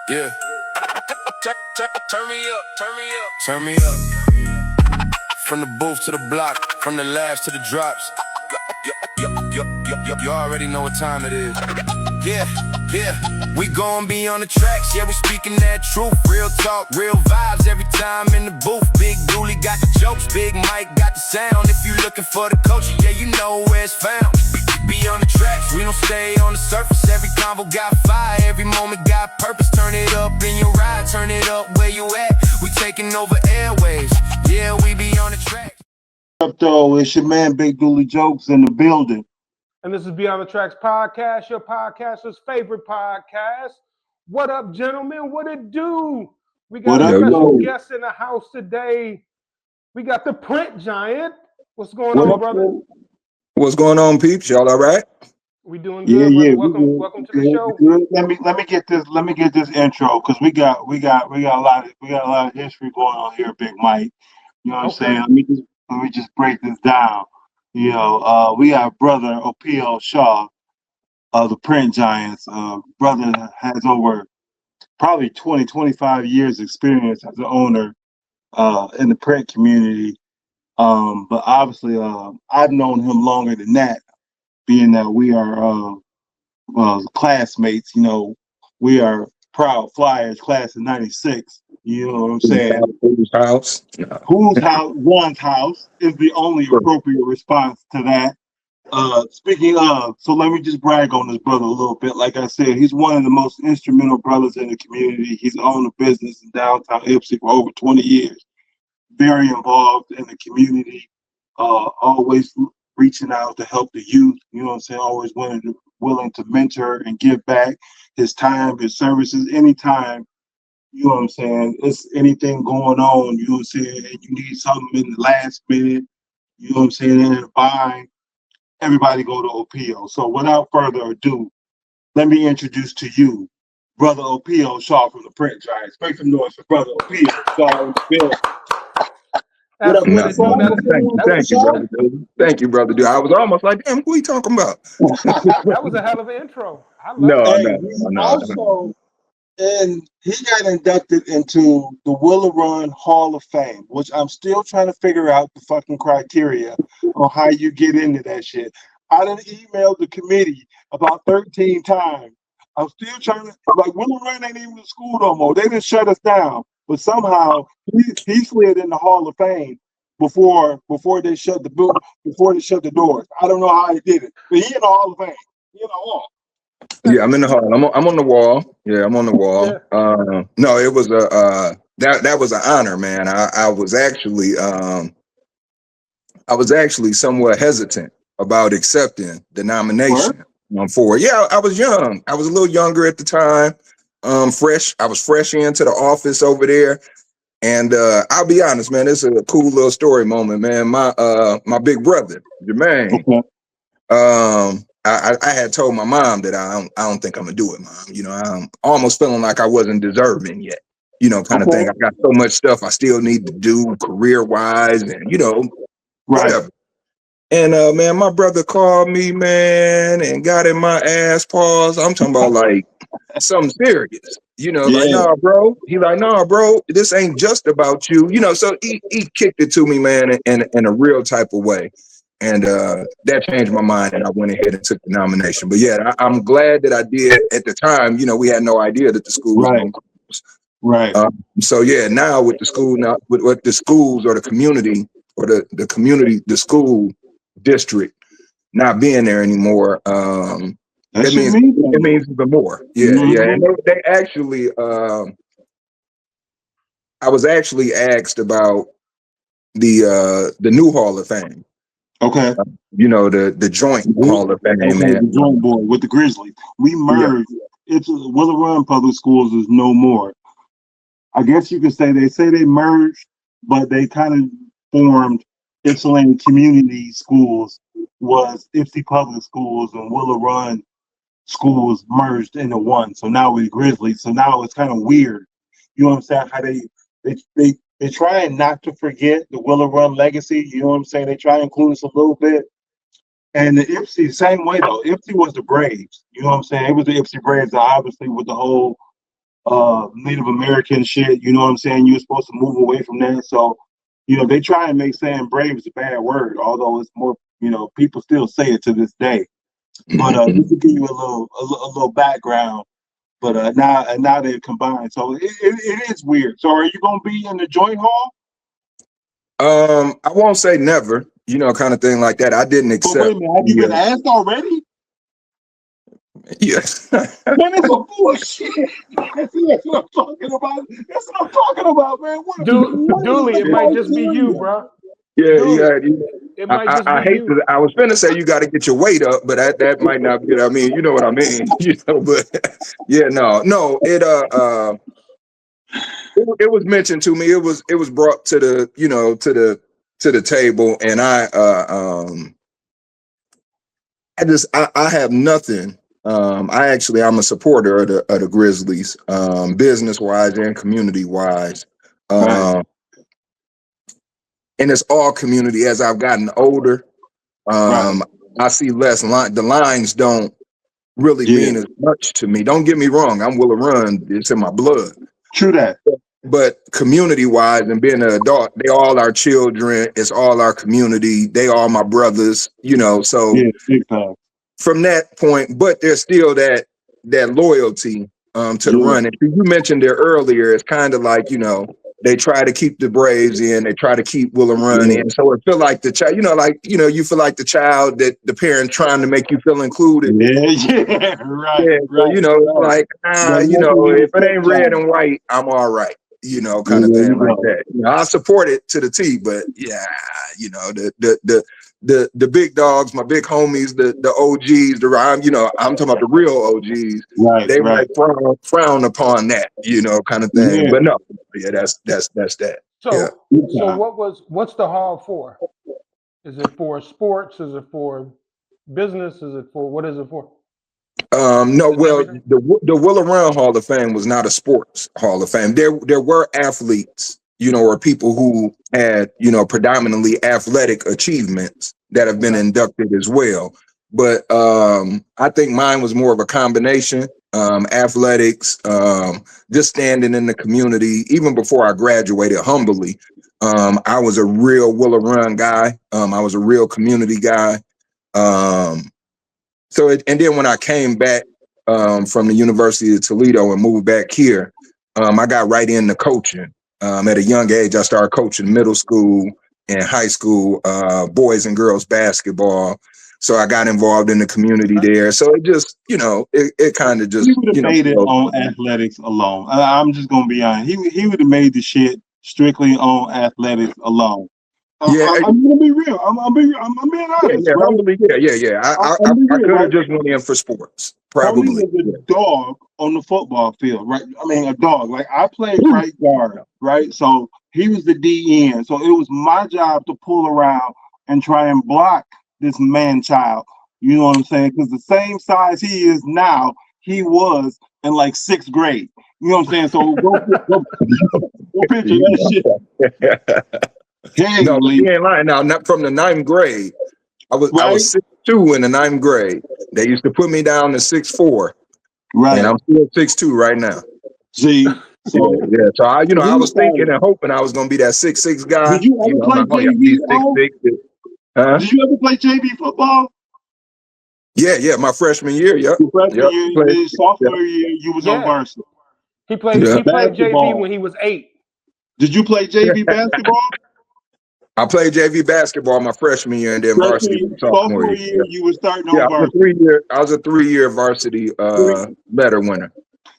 Yeah. Turn me up, turn me up, turn me up. From the booth to the block, from the labs to the drops. You already know what time it is. Yeah, yeah. We gon' be on the tracks, yeah, we speaking that truth. Real talk, real vibes every time in the booth. Big Dooley got the jokes, Big Mike got the sound. If you looking for the culture, yeah, you know where it's found. Be on the tracks, we don't stay on the surface. Every convo got fire, every moment got purpose. Turn it up in your ride, turn it up where you at. We taking over airwaves, yeah, we be on the tracks. What up, though? It's your man, Big Dooley Jokes in the building. And this is Beyond the Tracks podcast, your podcaster's favorite podcast. What up, gentlemen? What it do? We got a special guest in the house today. We got the print giant. What's going on, brother? What's going on, peeps? Y'all all right? We doing good. Yeah. Welcome to the show. Let me get this intro because we got a lot of history going on here, Big Mike. You know what I'm saying? Let me just break this down. You know, we have brother Opio Shaah of the Print Giants. Brother has over probably 25 years experience as an owner in the print community. But obviously, I've known him longer than that, being that we are classmates. You know, we are proud Flyers, class of '96. You know what I'm saying? Whose house? No. Whose house? One's house is the only appropriate response to that. Speaking of, so let me just brag on this brother a little bit. Like I said, he's one of the most instrumental brothers in the community. He's owned a business in downtown Ipsy for over 20 years. Very involved in the community, always reaching out to help the youth, you know what I'm saying, always willing to mentor and give back his time, his services, anytime, you know what I'm saying, it's anything going on, you know what I'm saying, and you need something in the last minute, you know what I'm saying, in the bind, everybody go to Opio. So without further ado, let me introduce to you Brother Opio Shaah from the Print Giants. Make some noise for Brother Opio Shaah in the building. Thank you, brother. Thank you, brother. Dude, I was almost like, damn, who are you talking about? That was a hell of an intro. No. And he got inducted into the Willow Run Hall of Fame, which I'm still trying to figure out the fucking criteria on how you get into that shit. I done emailed the committee about 13 times. I'm still trying to, like, Willow Run ain't even in school no more. They didn't shut us down. But somehow he slid in the Hall of Fame before they shut the the doors. I don't know how he did it, but he in the Hall of Fame. He in the hall. Yeah, I'm in the hall. I'm on the wall. Yeah, I'm on the wall. Yeah. No, it was that was an honor, man. I was actually somewhat hesitant about accepting the nomination for it. Yeah, I was young. I was a little younger at the time. Fresh. I was fresh into the office over there, and I'll be honest, man. This is a cool little story moment, man. My big brother, Jermaine. I had told my mom that I don't think I'm gonna do it, Mom. You know, I'm almost feeling like I wasn't deserving yet. You know, kind of thing. I got so much stuff I still need to do career wise, and whatever. And man, my brother called me, man, and got in my ass paws. I'm talking about like something serious, like, nah, bro. He's like, nah, bro, this ain't just about you, So he kicked it to me, man, in a real type of way, and that changed my mind, and I went ahead and took the nomination. But yeah, I'm glad that I did. At the time, we had no idea that the school was going to close. Right. So yeah, now with the school, now with the schools or the community or the community, the school district not being there anymore, it means even more. Yeah. And they actually I was actually asked about the new Hall of Fame. Okay. The joint Hall of Fame, man. The joint board with the Grizzlies. We merged. It's Willow Run Public Schools is no more. I guess you could say they merged, but they kind of formed Ypsilanti Community Schools was Ipsy Public Schools, and Willow Run Schools merged into one. So now we're Grizzlies. So now it's kind of weird. You know what I'm saying? How they try not to forget the Willow Run legacy. You know what I'm saying? They try to include us a little bit. And the Ipsy, same way though. Ipsy was the Braves. You know what I'm saying? It was the Ipsy Braves, obviously, with the whole Native American shit. You know what I'm saying? You're supposed to move away from that. So, they try and make saying brave is a bad word, although it's more, people still say it to this day. But just to give you a little background. But now they've combined, so it is weird. So are you gonna be in the joint hall? I won't say never, kind of thing like that. I didn't accept. But wait a minute, have you been asked already? Yes. Man, it's a bullshit. That's what I'm talking about. That's what I'm talking about, man. Dooley, it might just be you, bro. Yeah, Dooley, It might just I be hate you. to. I was finna say you got to get your weight up, but that might not be. I mean, you know what I mean. But yeah, no. It was mentioned to me. It was brought to the to the table, and I have nothing. I'm a supporter of the Grizzlies, business wise and community wise. Right. And it's all community. As I've gotten older, Right. I see less line. The lines don't really mean as much to me. Don't get me wrong. I'm willing to run. It's in my blood. True that. But community wise and being an adult, they all our children. It's all our community. They all my brothers, so big time. From that point, but there's still that loyalty to the run. And you mentioned it earlier, it's kind of like, they try to keep the Braves in, they try to keep Will and Run in. So it feel like the child, you feel like the child that the parent trying to make you feel included. Yeah, right. Yeah, right. Like, if it ain't red and white, I'm all right. Kind of thing like that. I support it to the T, but yeah, the big dogs, my big homies, the OGs, I'm talking about the real OGs. Right, they might frown upon that, kind of thing. Yeah. But no, yeah, that's that. So what's the hall for? Is it for sports? Is it for business? What is it for? No, well, the Will Around Hall of Fame was not a sports Hall of Fame. There were athletes, or people who had, predominantly athletic achievements that have been inducted as well. But I think mine was more of a combination, athletics, just standing in the community. Even before I graduated, humbly, I was a real Will Around guy. I was a real community guy. And then when I came back from the University of Toledo and moved back here, I got right into coaching. At a young age, I started coaching middle school and high school, boys and girls basketball. So I got involved in the community there. So it just, it kind of just, he would have made it on athletics alone. I'm just gonna be honest. He would have made the shit strictly on athletics alone. I'm gonna be real. I'm being honest. Yeah. I could have just went in for sports. Probably was a dog on the football field, right? I mean, a dog. Like I played right guard, right? So he was the DN. So it was my job to pull around and try and block this man child. You know what I'm saying? Because the same size he is now, he was in like 6th grade. You know what I'm saying? So go picture that shit. No, you ain't lying. Now, not from the 9th grade. I was 6'2" in the 9th grade. They used to put me down to 6'4". Right. And I'm still 6'2" right now. See, so yeah. So I was thinking and hoping I was gonna be that 6'6" guy. Did you ever play JV? Did you ever play JV football? Yeah, my freshman year. Yep. Freshman year, sophomore year, you was on varsity. He played JV when he was 8. Did you play JV basketball? I played JV basketball my freshman year and then varsity sophomore year. You were starting on varsity. I was a 3-year varsity letter winner.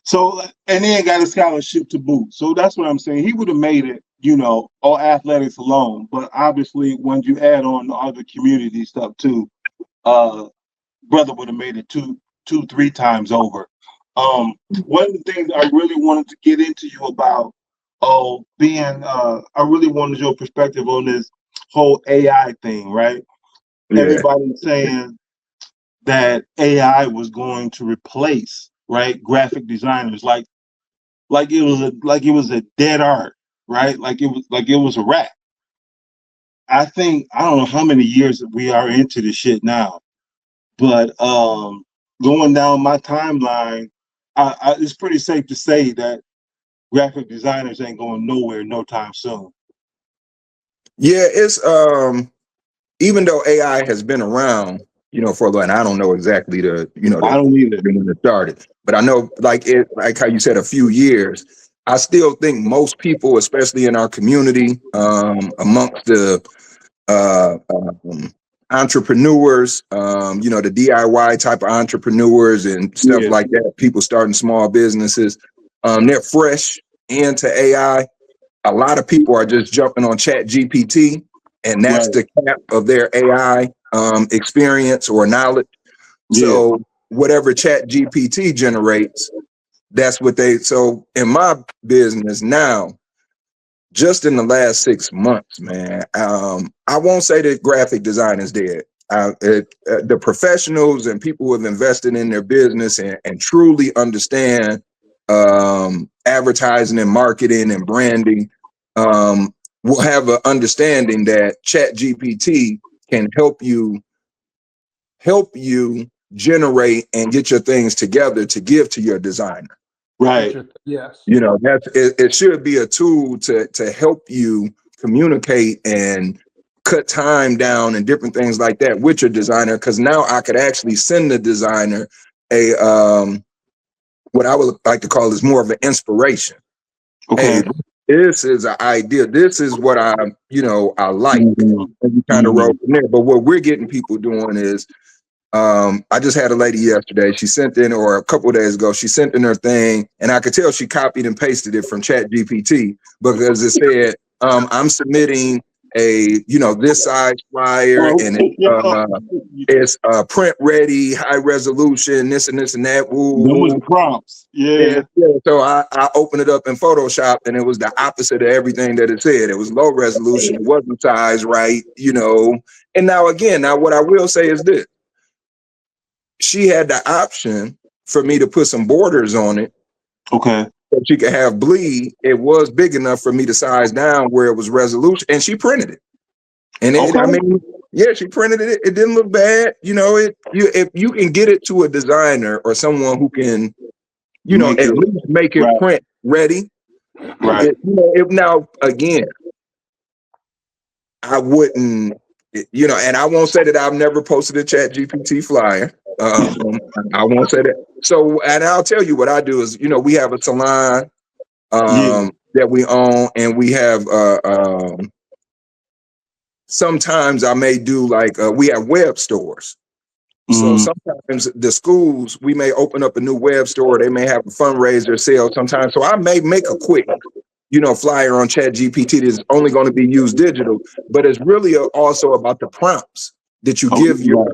So, and then got a scholarship to boot. So that's what I'm saying. He would have made it, all athletics alone. But obviously, when you add on the other community stuff too, brother would have made it 2-3 times over. One of the things I really wanted to get into you about, I really wanted your perspective on this whole AI thing, right? Yeah. Everybody's saying that AI was going to replace, right, graphic designers, like it was a dead art, right? Like it was a rap. I think I don't know how many years we are into this shit now, but going down my timeline, it's pretty safe to say that graphic designers ain't going nowhere no time soon. Yeah, it's even though AI has been around, for a while, and I don't know exactly I don't either. when it started, but I know like how you said, a few years. I still think most people, especially in our community, amongst the entrepreneurs, the DIY type of entrepreneurs and stuff like that, people starting small businesses, they're fresh into AI. A lot of people are just jumping on Chat GPT, and that's the cap of their AI experience or knowledge. So whatever Chat GPT generates, that's what so in my business now, just in the last 6 months, man, I won't say that graphic design is dead. The professionals and people who have invested in their business and truly understand advertising and marketing and branding will have an understanding that Chat GPT can help you generate and get your things together to give to your designer. Right. Yes. It should be a tool to help you communicate and cut time down and different things like that with your designer. Because now I could actually send the designer a what I would like to call is more of an inspiration. Okay. Hey, this is an idea. This is what I like. And you kind of roll from there. But what we're getting people doing is, I just had a lady yesterday. She sent in, or a couple of days ago, she sent in her thing, and I could tell she copied and pasted it from Chat GPT because it said, I'm submitting a, this size flyer, and it's print ready, high resolution, this and this and that. Those prompts. Yeah. So I opened it up in Photoshop, and it was the opposite of everything that it said. It was low resolution. It wasn't sized right, And now what I will say is this. She had the option for me to put some borders on it. Okay. So she could have bleed. It was big enough for me to size down where it was resolution, and she printed it. And she printed it. It didn't look bad. If you can get it to a designer or someone who can, at least make it print ready. Right. Now again, I wouldn't, and I won't say that I've never posted a Chat GPT flyer. I won't say that. So, and I'll tell you what I do is, we have a salon that we own, and we have sometimes I may do we have web stores. So sometimes the schools, we may open up a new web store. They may have a fundraiser sale sometimes. So I may make a quick flyer on Chat GPT that's only going to be used digital, but it's really also about the prompts that you give your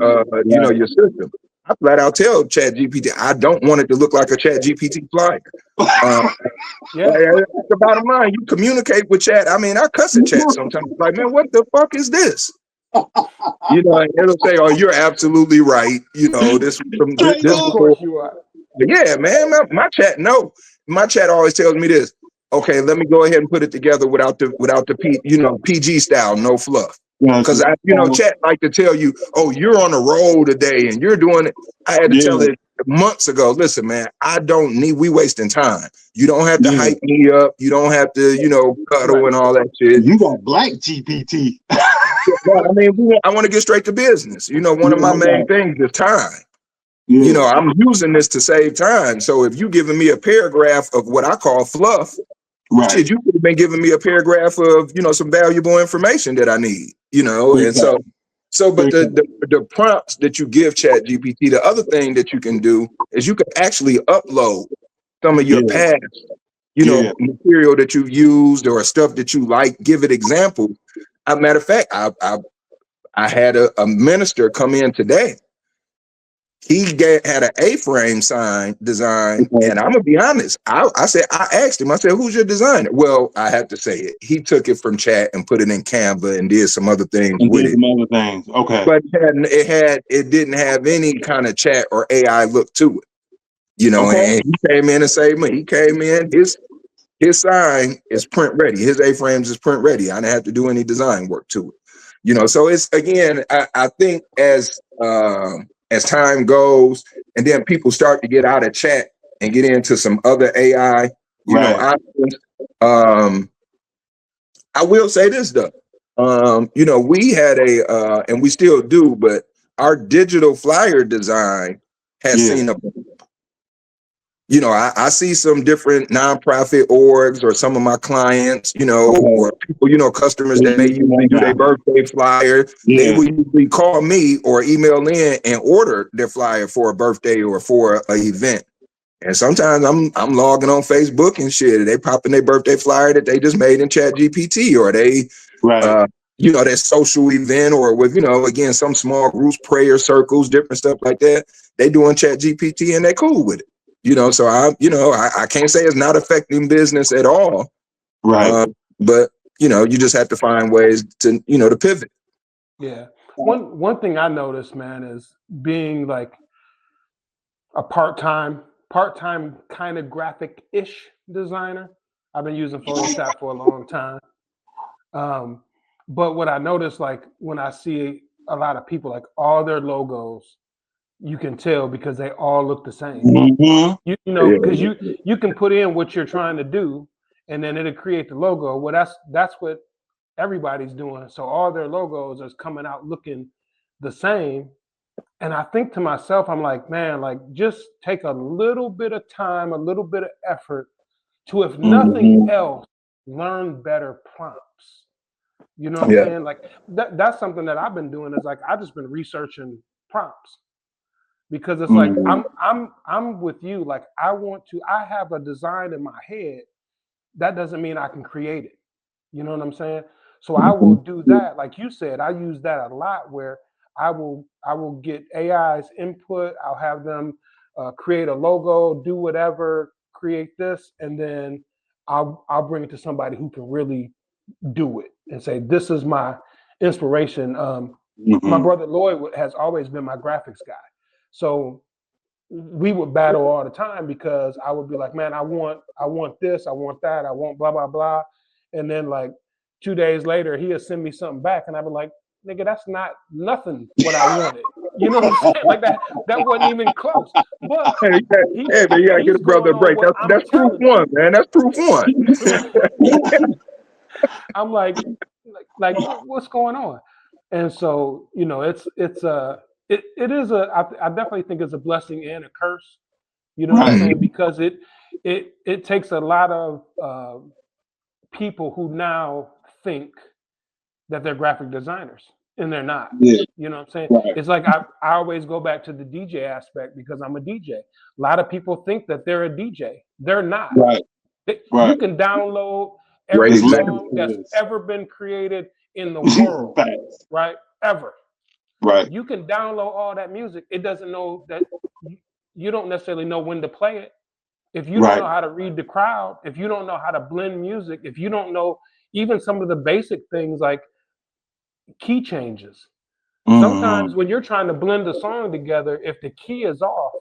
your system. I flat out tell Chat GPT, I don't want it to look like a Chat GPT flyer. That's the bottom line. You communicate with Chat. I mean, I cuss at Chat sometimes. Like, man, what the fuck is this? And it'll say, "Oh, you're absolutely right." This from this. Of course you are. Yeah, man. My Chat, no. My Chat always tells me this. Okay, let me go ahead and put it together without the PG style, no fluff. Because Chat like to tell you, oh, you're on a roll today and you're doing it. I had to tell it months ago. Listen, man, we wasting time. You don't have to hype me up. You don't have to, cuddle and all that shit. You got black GPT. I mean, I want to get straight to business. One of my main things is time. I'm using this to save time. So if you giving me a paragraph of what I call fluff, shit, you could have been giving me a paragraph of, some valuable information that I need, and but the prompts that you give Chat GPT, the other thing that you can do is you can actually upload some of your past, material that you've used or stuff that you like, give it examples. As a matter of fact, I had a minister come in today. He had an A-frame sign design, and I'm gonna be honest. I asked him. I said, "Who's your designer?" Well, I have to say it. He took it from Chat and put it in Canva and did some other things with it. Some other things, okay. But it didn't have any kind of Chat or AI look to it, And he came in and saved me. He came in. His sign is print ready. His A-frames is print ready. I didn't have to do any design work to it. So it's again. I think as time goes, and then people start to get out of Chat and get into some other AI, options. I will say this though. We had and we still do, but our digital flyer design has seen a, I see some different nonprofit orgs or some of my clients, or people, customers that may usually do their birthday flyer. They will usually call me or email in and order their flyer for a birthday or for an event. And sometimes I'm logging on Facebook and shit. They popping their birthday flyer that they just made in Chat GPT, or they, that social event, or with, again, some small groups, prayer circles, different stuff like that. They doing Chat GPT and they cool with it. So I can't say it's not affecting business at all. Right. But you just have to find ways to, to pivot. Yeah. One thing I noticed, man, is being like a part-time kind of graphic-ish designer. I've been using Photoshop for a long time. But what I noticed, like when I see a lot of people, like all their logos, you can tell because they all look the same. Because you can put in what you're trying to do, and then it'll create the logo. Well, that's what everybody's doing. So all their logos is coming out looking the same. And I think to myself, I'm like, man, like just take a little bit of time, a little bit of effort to, if nothing else, learn better prompts. You know what I'm saying? Like that's something that I've been doing, is like I've just been researching prompts, because it's like I'm with you. Like I have a design in my head. That doesn't mean I can create it. You know what I'm saying? So I will do that. Like you said, I use that a lot, where I will get AI's input. I'll have them create a logo, do whatever, create this, and then I'll bring it to somebody who can really do it and say, this is my inspiration. My brother Lloyd has always been my graphics guy. So we would battle all the time, because I would be like, man, I want this, I want that, I want blah, blah, blah. And then like 2 days later, he'll send me something back, and I'd be like, nigga, that's not nothing what I wanted. You know what I'm saying? Like that wasn't even close. But man, you gotta get a brother a break. That's proof one, man. That's proof one. I'm like what's going on? And so, it is I definitely think it's a blessing and a curse. You know what I'm saying? Because it takes a lot of people who now think that they're graphic designers, and they're not. You know what I'm saying? It's like I always go back to the DJ aspect, because I'm a DJ. A lot of people think that they're a DJ. They're not. You can download every song that's ever been created in the world, right? Ever. Right. You can download all that music. It doesn't know that you don't necessarily know when to play it. If you don't know how to read the crowd, if you don't know how to blend music, if you don't know even some of the basic things like key changes. Sometimes when you're trying to blend a song together, if the key is off,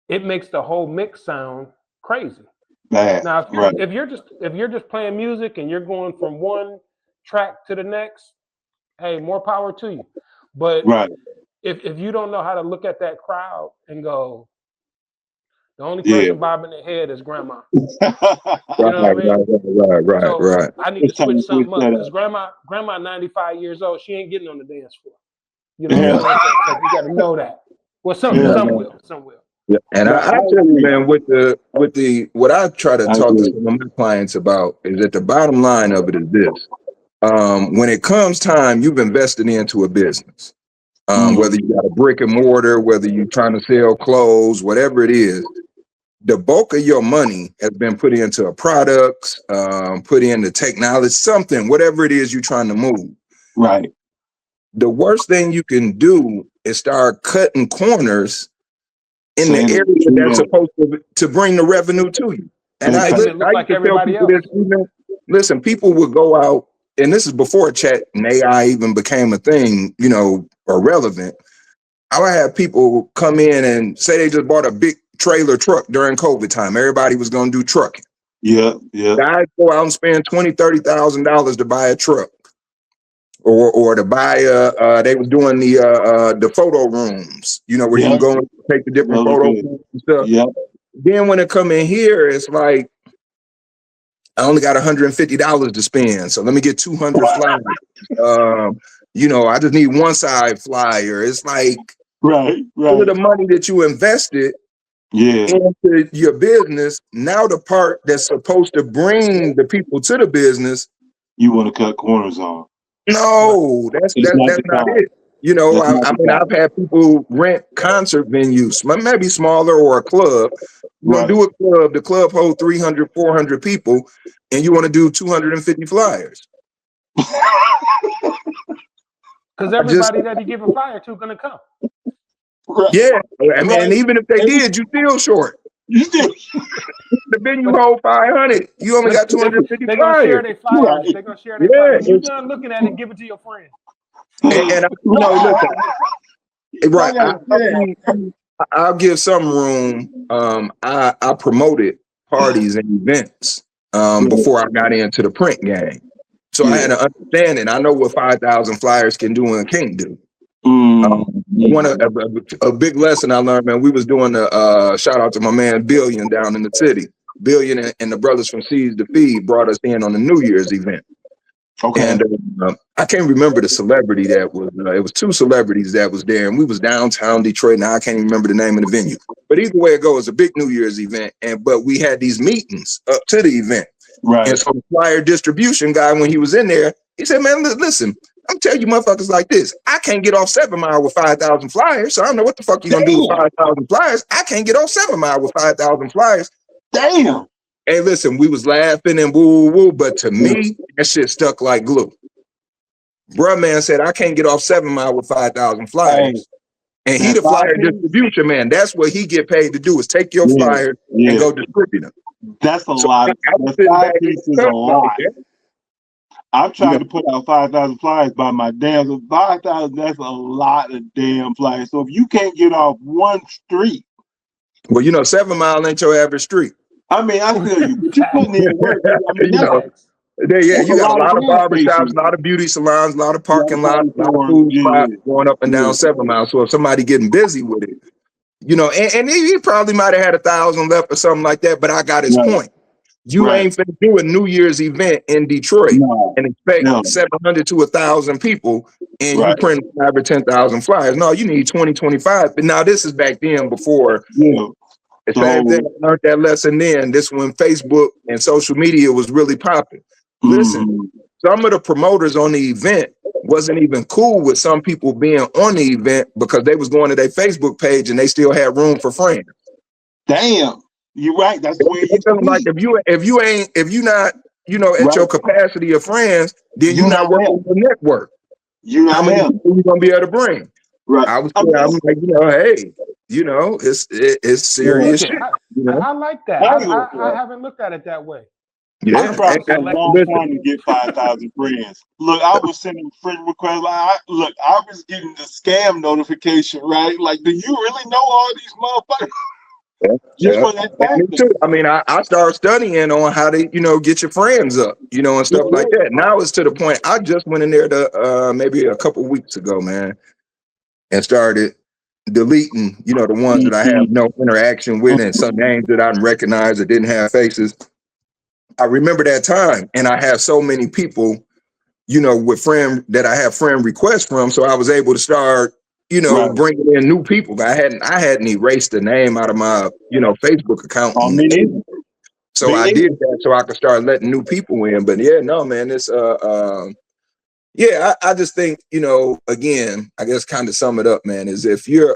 it makes the whole mix sound crazy. Now, if you're just playing music and you're going from one track to the next, hey, more power to you. But if you don't know how to look at that crowd and go, the only person bobbing their head is grandma. You know what I mean? Right. I need to switch something up, because grandma 95 years old, she ain't getting on the dance floor. You know what I'm saying? So you got to know that. Well, some will. Yeah. And I tell you, man, with what I try to talk to some of my clients about is that the bottom line of it is this. When it comes time, you've invested into a business. Whether you got a brick and mortar, whether you're trying to sell clothes, whatever it is, the bulk of your money has been put into a product, put into technology, something, whatever it is you're trying to move. Right. The worst thing you can do is start cutting corners in the area that's supposed to bring the revenue to you. And I used to tell people this, listen, people would go out, and this is before chat and AI even became a thing, or relevant. I would have people come in and say they just bought a big trailer truck during COVID time. Everybody was going to do trucking. Guys go out and spend $20,000-$30,000 to buy a truck, or to buy they was doing the photo rooms, where you can go and take the different photo rooms and stuff. then when it come in here, it's like I only got $150 to spend, so let me get 200 flyers. You know, I just need one side flyer. It's like all of the money that you invested into your business. Now the part that's supposed to bring the people to the business, you want to cut corners on. No, that's not it. You know, I mean, I've had people rent concert venues, maybe smaller or a club. You want to do a club, the club holds 300, 400 people, and you want to do 250 flyers. Because everybody that you give a flyer to going to come. Yeah, I mean, and even if they did, you still short. You still. The venue hold 500. You only got 250 They're flyers. They're going to share their flyers. They're going to share their flyers. You done looking at it, give it to your friend. And listen, I'll give some room. I promoted parties and events before I got into the print game. So I had an understanding. I know what 5,000 flyers can do and can't do. A big lesson I learned, man, we was doing a shout out to my man Billion down in the city. Billion and the brothers from Seeds to Feed brought us in on a New Year's event. Okay. And I can't remember the celebrity that was, it was two celebrities that was there, and we was downtown Detroit. Now I can't even remember the name of the venue, but either way it goes, a big New Year's event. But we had these meetings up to the event. Right. And so the flyer distribution guy, when he was in there, he said, man, listen, I'm telling you motherfuckers like this. I can't get off 7 Mile with 5,000 flyers. So I don't know what the fuck you gonna do with 5,000 flyers. I can't get off 7 Mile with 5,000 flyers. Damn. Hey, listen, we was laughing and woo, woo, but to me, that shit stuck like glue. Bruh man said, I can't get off 7 Mile with 5,000 flyers. And he the flyer distribution man. That's what he get paid to do, is take your flyers and go distribute them. That's a lot. The is a lot. I've tried to put out 5,000 flyers by my damn. 5,000, that's a lot of damn flyers. So if you can't get off one street. Well, you know, 7 Mile ain't your average street. I mean, I feel you. But you putting in work. I mean, you got a lot of barbershops, a lot of beauty salons, a lot of parking lots, a lot of food spots going up and down 7 Mile. So if somebody getting busy with it, you know, and he probably might have had 1,000 left or something like that, but I got his point. You ain't finna do a New Year's event in Detroit and expect 700 to 1,000 people and you print 5 or 10,000 flyers. No, you need 20, 25. But now this is back then before. If I learned that lesson then, this when Facebook and social media was really popping. Listen, some of the promoters on the event wasn't even cool with some people being on the event because they was going to their Facebook page and they still had room for friends. Damn. You're right. That's the way it's like if you not, you know, at your capacity of friends, then you're not working the network. You're not how many people you gonna be able to bring? Right. I'm like, you know, hey, you know, it's serious shit. You know? I like that. I haven't looked at it that way. Yeah, I'm probably a long time to get 5,000 friends. Look, I was sending friend requests. I was getting the scam notification, right? Like, do you really know all these motherfuckers? Me too. I mean, I started studying on how to, you know, get your friends up, you know, and stuff like that. Now it's to the point. I just went in there to maybe a couple weeks ago, man, and started deleting, you know, the ones that I have no interaction with and some names that I didn't recognize that didn't have faces. I remember that time, and I have so many people, you know, with that I have friend requests from, so I was able to start, you know, bringing in new people. I hadn't erased the name out of my, you know, Facebook account. So I did that so I could start letting new people in. But yeah, no, man, it's I just think, you know, again, I guess kind of sum it up, man, is if you're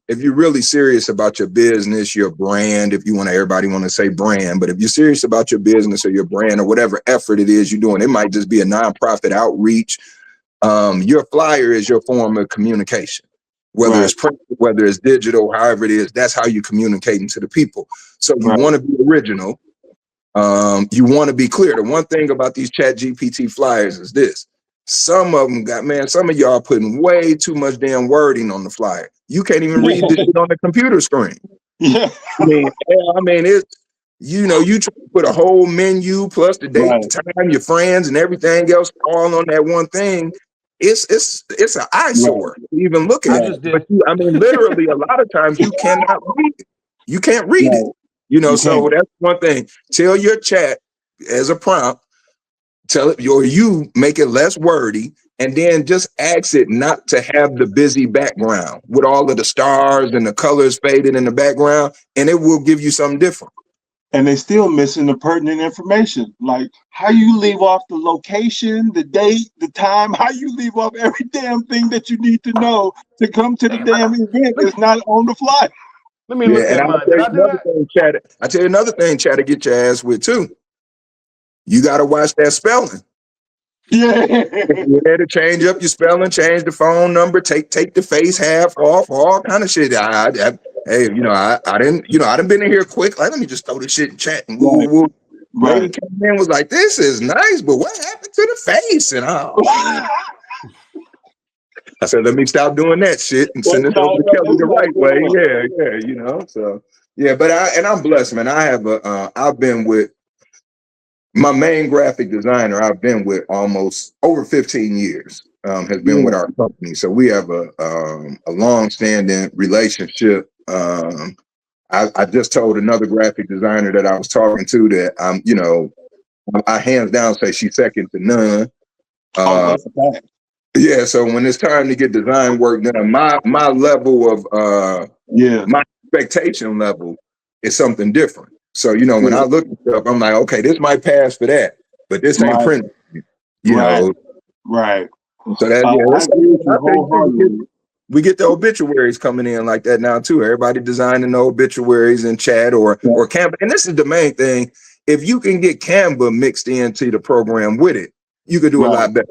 really serious about your business, your brand, if you want to, everybody want to say brand, but if you're serious about your business or your brand or whatever effort it is you're doing, it might just be a nonprofit outreach. Your flyer is your form of communication, whether it's print, whether it's digital, however it is, that's how you communicating to the people. So you want to be original. You want to be clear. The one thing about these ChatGPT flyers is this. Some of them some of y'all putting way too much damn wording on the flyer. You can't even read this shit on the computer screen. Yeah. I mean, it's, you know, you try to put a whole menu plus the date, the time, your friends and everything else all on that one thing. It's an eyesore to even look at it. But I mean, literally a lot of times you cannot read it. You can't read it. You know, so that's one thing. Tell your chat as a prompt, tell it, or you make it less wordy, and then just ask it not to have the busy background with all of the stars and the colors faded in the background, and it will give you something different. And they still missing the pertinent information, like how you leave off the location, the date, the time, how you leave off every damn thing that you need to know to come to the damn event is not on the fly. Let me look at mine. Did I do that? I tell you another thing, Chad, to get your ass with too. You got to watch that spelling. Yeah. You had to change up your spelling, change the phone number, take the face half off, all kind of shit. Hey, you know, I didn't, you know, I done been in here quick. Like, let me just throw this shit in chat and woo, woo. Lady came in, was like, this is nice, but what happened to the face? And I said, let me stop doing that shit and send it over to Kelly the right way. Yeah, you know. So yeah, but I'm blessed, man. I have I've been with my main graphic designer. I've been with almost over 15 years. Has been with our company, so we have a long-standing relationship. I just told another graphic designer that I was talking to that you know, I hands down say she's second to none. Yeah, so when it's time to get design work done, my level of my expectation level is something different. So you know, when I look at stuff, I'm like, okay, this might pass for that, but this ain't printed. You know, So that we get the obituaries coming in like that now too. Everybody designing the obituaries in chat or Canva, and this is the main thing. If you can get Canva mixed into the program with it, you could do a lot better.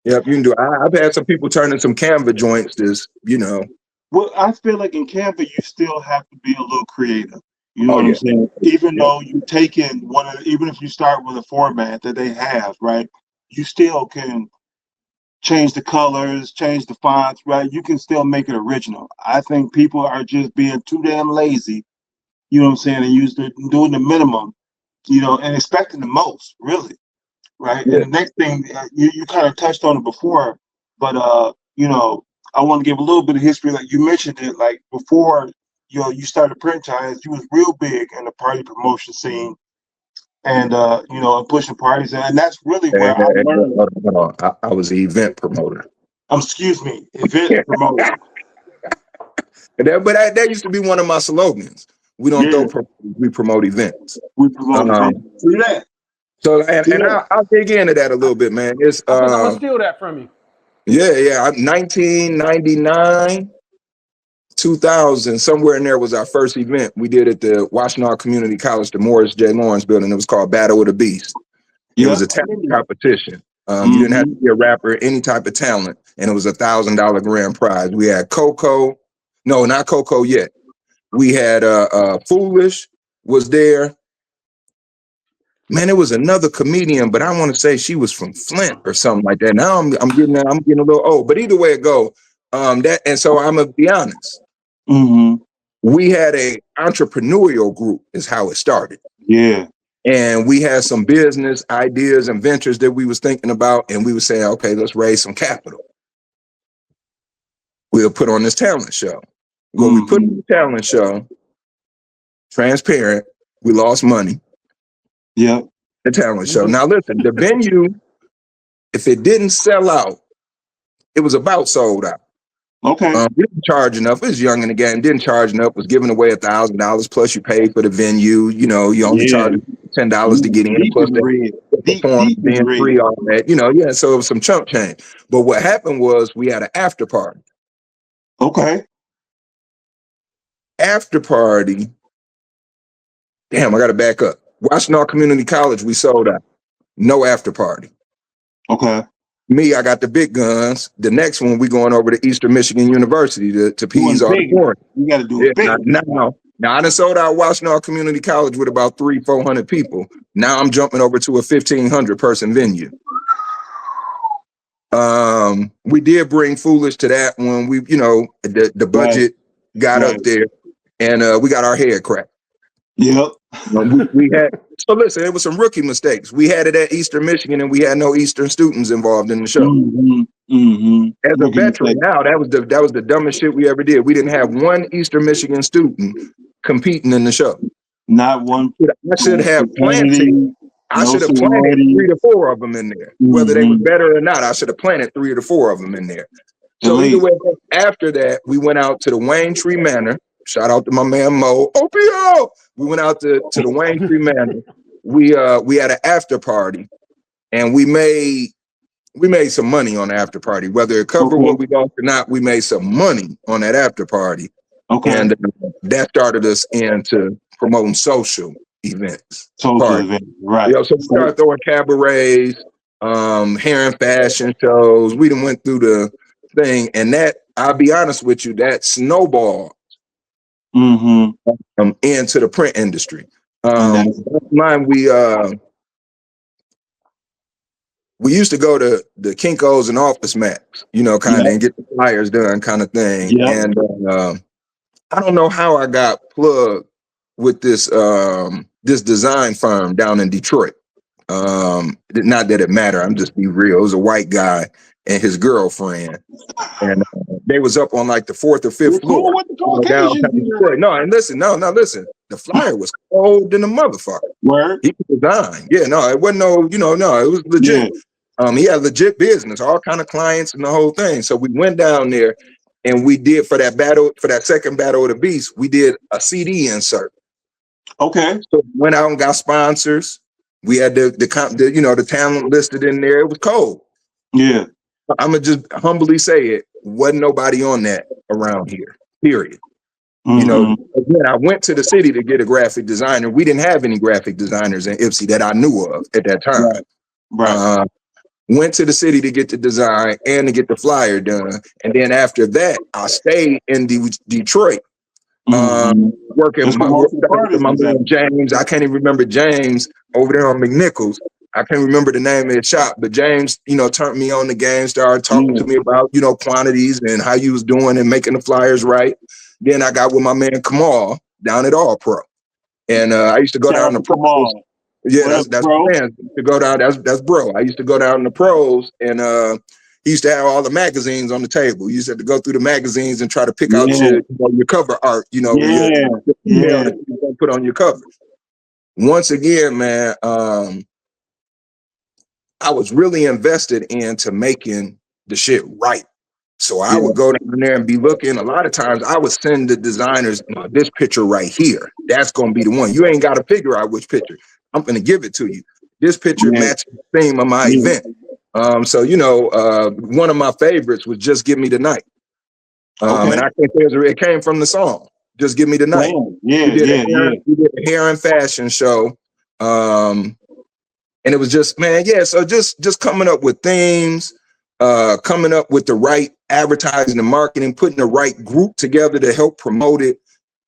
Yep, you can do. I've had some people turning some Canva joints. This, you know. Well, I feel like in Canva you still have to be a little creative. You know what I'm saying? Even though you take in even if you start with a format that they have, right? You still can change the colors, change the fonts, right? You can still make it original. I think people are just being too damn lazy, you know what I'm saying, and doing the minimum, you know, and expecting the most, really, right? And the next thing, you kind of touched on it before, but you know, I want to give a little bit of history. Like you mentioned it, like before, you know, you started Print Giants, you was real big in the party promotion scene. And you know, pushing parties, and that's really where I learned. I was the event promoter. Excuse me, event promoter. But that used to be one of my slogans. We don't throw, we promote events. We promote events. See that? So I'll dig into that a little bit, man. It's I'm gonna steal that from you. Yeah. 1999. 2000, somewhere in there was our first event we did at the Washtenaw Community College, the Morris J. Lawrence building. It was called Battle of the Beast. It was a talent competition. You didn't have to be a rapper, any type of talent, and it was $1,000 grand prize. We had Coco, no, not Coco yet. We had Foolish was there. Man, it was another comedian, but I want to say she was from Flint or something like that. Now I'm getting a little old, but either way it go, and so I'm gonna be honest. We had a entrepreneurial group is how it started. Yeah. And we had some business ideas and ventures that we was thinking about, and we were saying, okay, let's raise some capital. We'll put on this talent show. When we put on the talent show, transparent, we lost money. Yeah. The talent show. Now listen, the venue, if it didn't sell out, it was about sold out. Okay. We didn't charge enough. It was young in the game. Didn't charge enough. Was giving away $1,000 plus you paid for the venue. You know, you only charge $10 to get in. Plus the performance being free, all that. You know, so it was some chump change. But what happened was we had an after party. Okay. After party. Damn, I got to back up. Washtenaw Community College, we sold out. No after party. Okay. Me, I got the big guns. The next one, we going over to Eastern Michigan University to Pease Auditorium. You got to do it big. Now, I done sold out Washtenaw Community College with about 300-400 people. Now I'm jumping over to a 1,500 person venue. We did bring Foolish to that one. We, you know, the budget got up there, and we got our head cracked. Yep. we had, so listen, it was some rookie mistakes. We had it at Eastern Michigan, and we had no Eastern students involved in the show. As a veteran now, that was the dumbest shit we ever did. We didn't have one Eastern Michigan student competing in the show. Not one. I should have planted. I should have planted 3 to 4 of them in there. Whether they were better or not, I should have planted 3 to 4 of them in there. So either way, after that, we went out to the Wayne Tree Manor. Shout out to my man Mo. Opio. We went out to the Wayne Tree Manor. We had an after party, and we made some money on the after party. Whether it covered what we lost or not, we made some money on that after party. Okay. And that started us into promoting social events. Right. You know, so we started throwing cabarets, hair and fashion shows. We done went through the thing, and that, I'll be honest with you, that snowballed into the print industry. We used to go to the Kinko's and Office Max, you know, kind of, and get the flyers done, kind of thing. And I don't know how I got plugged with this this design firm down in Detroit. Not that it mattered. I'm just be real. It was a white guy and his girlfriend, and they was up on like the 4th or 5th floor. No, and listen, listen. The flyer was cold than a motherfucker. Word. He could design. Yeah, no, it wasn't no, you know, no, it was legit. He had legit business, all kind of clients and the whole thing. So we went down there, and we did for that second Battle of the Beast, we did a CD insert. Okay. So we went out and got sponsors. We had the talent listed in there. It was cold. Yeah. I'm gonna just humbly say it. Wasn't nobody on that around here. Period. You know, again, I went to the city to get a graphic designer. We didn't have any graphic designers in Ipsy that I knew of at that time. Right. Went to the city to get the design and to get the flyer done. And then after that, I stayed in Detroit, working with my man James. I can't even remember James over there on McNichols. I can't remember the name of the shop, but James, you know, turned me on the game, started talking to me about, you know, quantities and how you was doing and making the flyers right. Then I got with my man Kamal down at All Pro, and I used to go down to pros. Yeah, that's man to go down. That's bro. I used to go down to pros, and he used to have all the magazines on the table. You used to have to go through the magazines and try to pick out your cover art. You know, that you gonna put on your cover. Once again, man, I was really invested into making the shit right. So I would go down there and be looking. A lot of times I would send the designers, this picture right here, that's going to be the one. You ain't got to figure out which picture. I'm going to give it to you. This picture matches the theme of my event. So, you know, one of my favorites was Just Give Me the Night. And I think it came from the song, Just Give Me the Night. We did a hair and fashion show. And it was just, man, so just coming up with themes, coming up with the right advertising and marketing, putting the right group together to help promote it.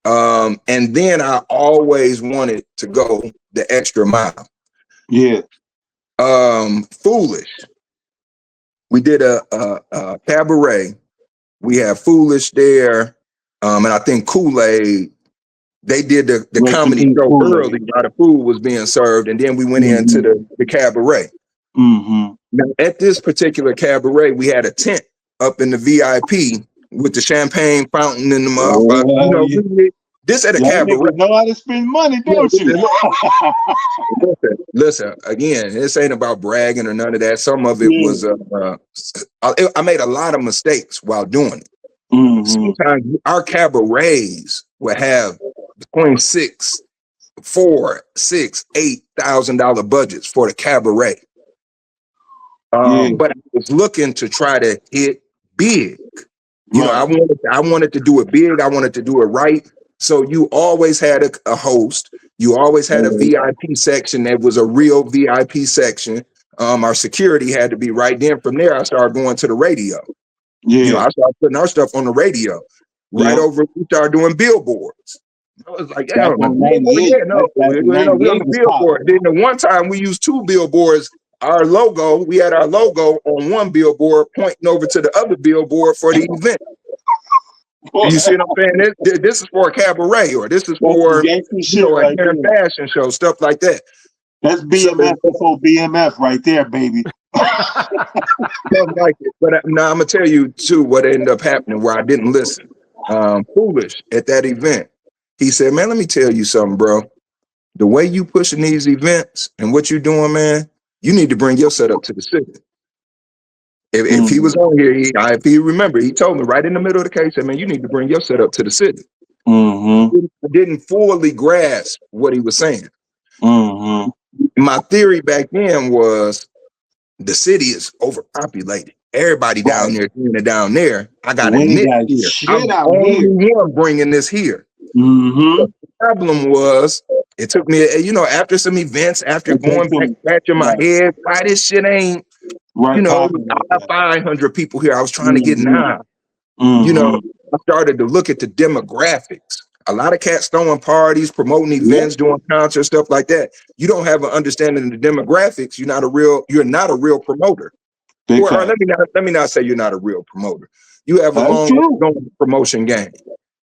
And then I always wanted to go the extra mile. Yeah. Foolish. We did a cabaret. We had Foolish there. And I think Kool-Aid, they did the comedy show early while the food was being served. And then we went into the cabaret. Now, at this particular cabaret, we had a tent up in the VIP with the champagne fountain in the motherfucker. This at a cabaret. Know how to spend money, don't you? Listen, again, this ain't about bragging or none of that. Some of it was, I made a lot of mistakes while doing it. Sometimes our cabarets would have between $8,000 budgets for the cabaret. But I was looking to try to hit big. You know, I wanted to do it big. I wanted to do it right. So you always had a host. You always had a VIP section that was a real VIP section. Our security had to be right. Then from there, I started going to the radio. You know, I started putting our stuff on the radio. Right over, we started doing billboards. I was like, we're on the billboard. Then the one time we used 2 billboards. Our logo, we had our logo on one billboard pointing over to the other billboard for the event. You see what I'm saying? This is for a cabaret, or this is for a hair and fashion show, stuff like that. That's BMF before BMF right there, baby. Like it. But now I'm gonna tell you too what ended up happening where I didn't listen. Foolish at that event. He said, "Man, let me tell you something, bro. the way you pushing these events and what you doing, man, you need to bring your setup to the city. If he was on here, if he remember, he told me right in the middle of the case, said, man, you need to bring your setup to the city. I didn't fully grasp what he was saying. My theory back then was the city is overpopulated. Everybody down there doing it down there. I got a niche here. I'm the only one bringing this here. The problem was, it took me, after some events, after going back, scratching my head, why this shit ain't, I have 500 people here. I was trying to get 9. I started to look at the demographics. A lot of cats throwing parties, promoting events, doing concerts, stuff like that. You don't have an understanding of the demographics. You're not a real promoter. Or let me not say you're not a real promoter. You have a long promotion game.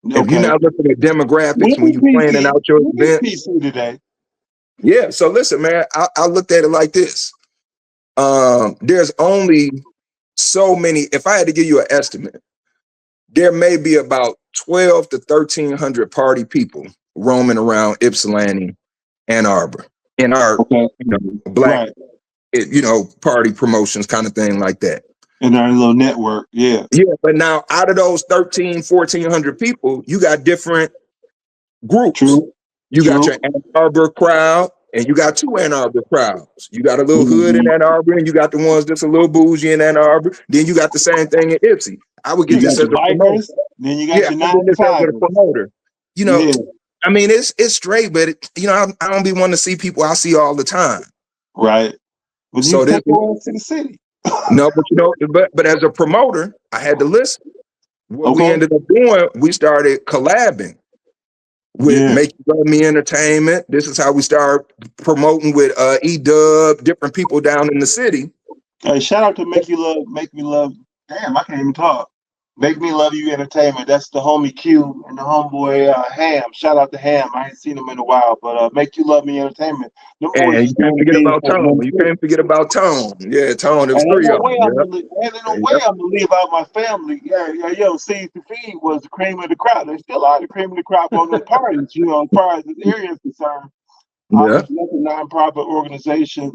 If you're not looking at demographics when you're planning out your event today. Yeah. So listen, man, I looked at it like this. There's only so many. If I had to give you an estimate, there may be about 12 to 1,300 party people roaming around Ypsilanti, Ann Arbor, in our black, party promotions kind of thing like that. In our little network, yeah. But now out of those 1,400 people, you got different groups. You got your Ann Arbor crowd, and you got 2 Ann Arbor crowds. You got a little hood in Ann Arbor, and you got the ones that's a little bougie in AnnArbor. Then you got the same thing in Ypsi. I would get this as a promoter. Then you got your promoter. I mean, it's straight, but I don't be wanting to see people I see all the time. Right. But so this to the city. No, but as a promoter, I had to listen. What we ended up doing, we started collabing with Make You Love Me Entertainment. This is how we start promoting with E-Dub, different people down in the city. Hey, shout out to Make Me Love. Damn, I can't even talk. Make Me Love You Entertainment. That's the homie Q and the homeboy Ham. Shout out to Ham. I ain't seen him in a while, but Make You Love Me Entertainment. And you can't forget about Tone. You can't forget about Tone. Yeah, Tone. There's 3 of them. Ain't no way I'm gonna leave out my family. Yo, Seize the Feed was the cream of the crop. They still are the cream of the crop on the parties. As far as the area is concerned. It's a nonprofit organization.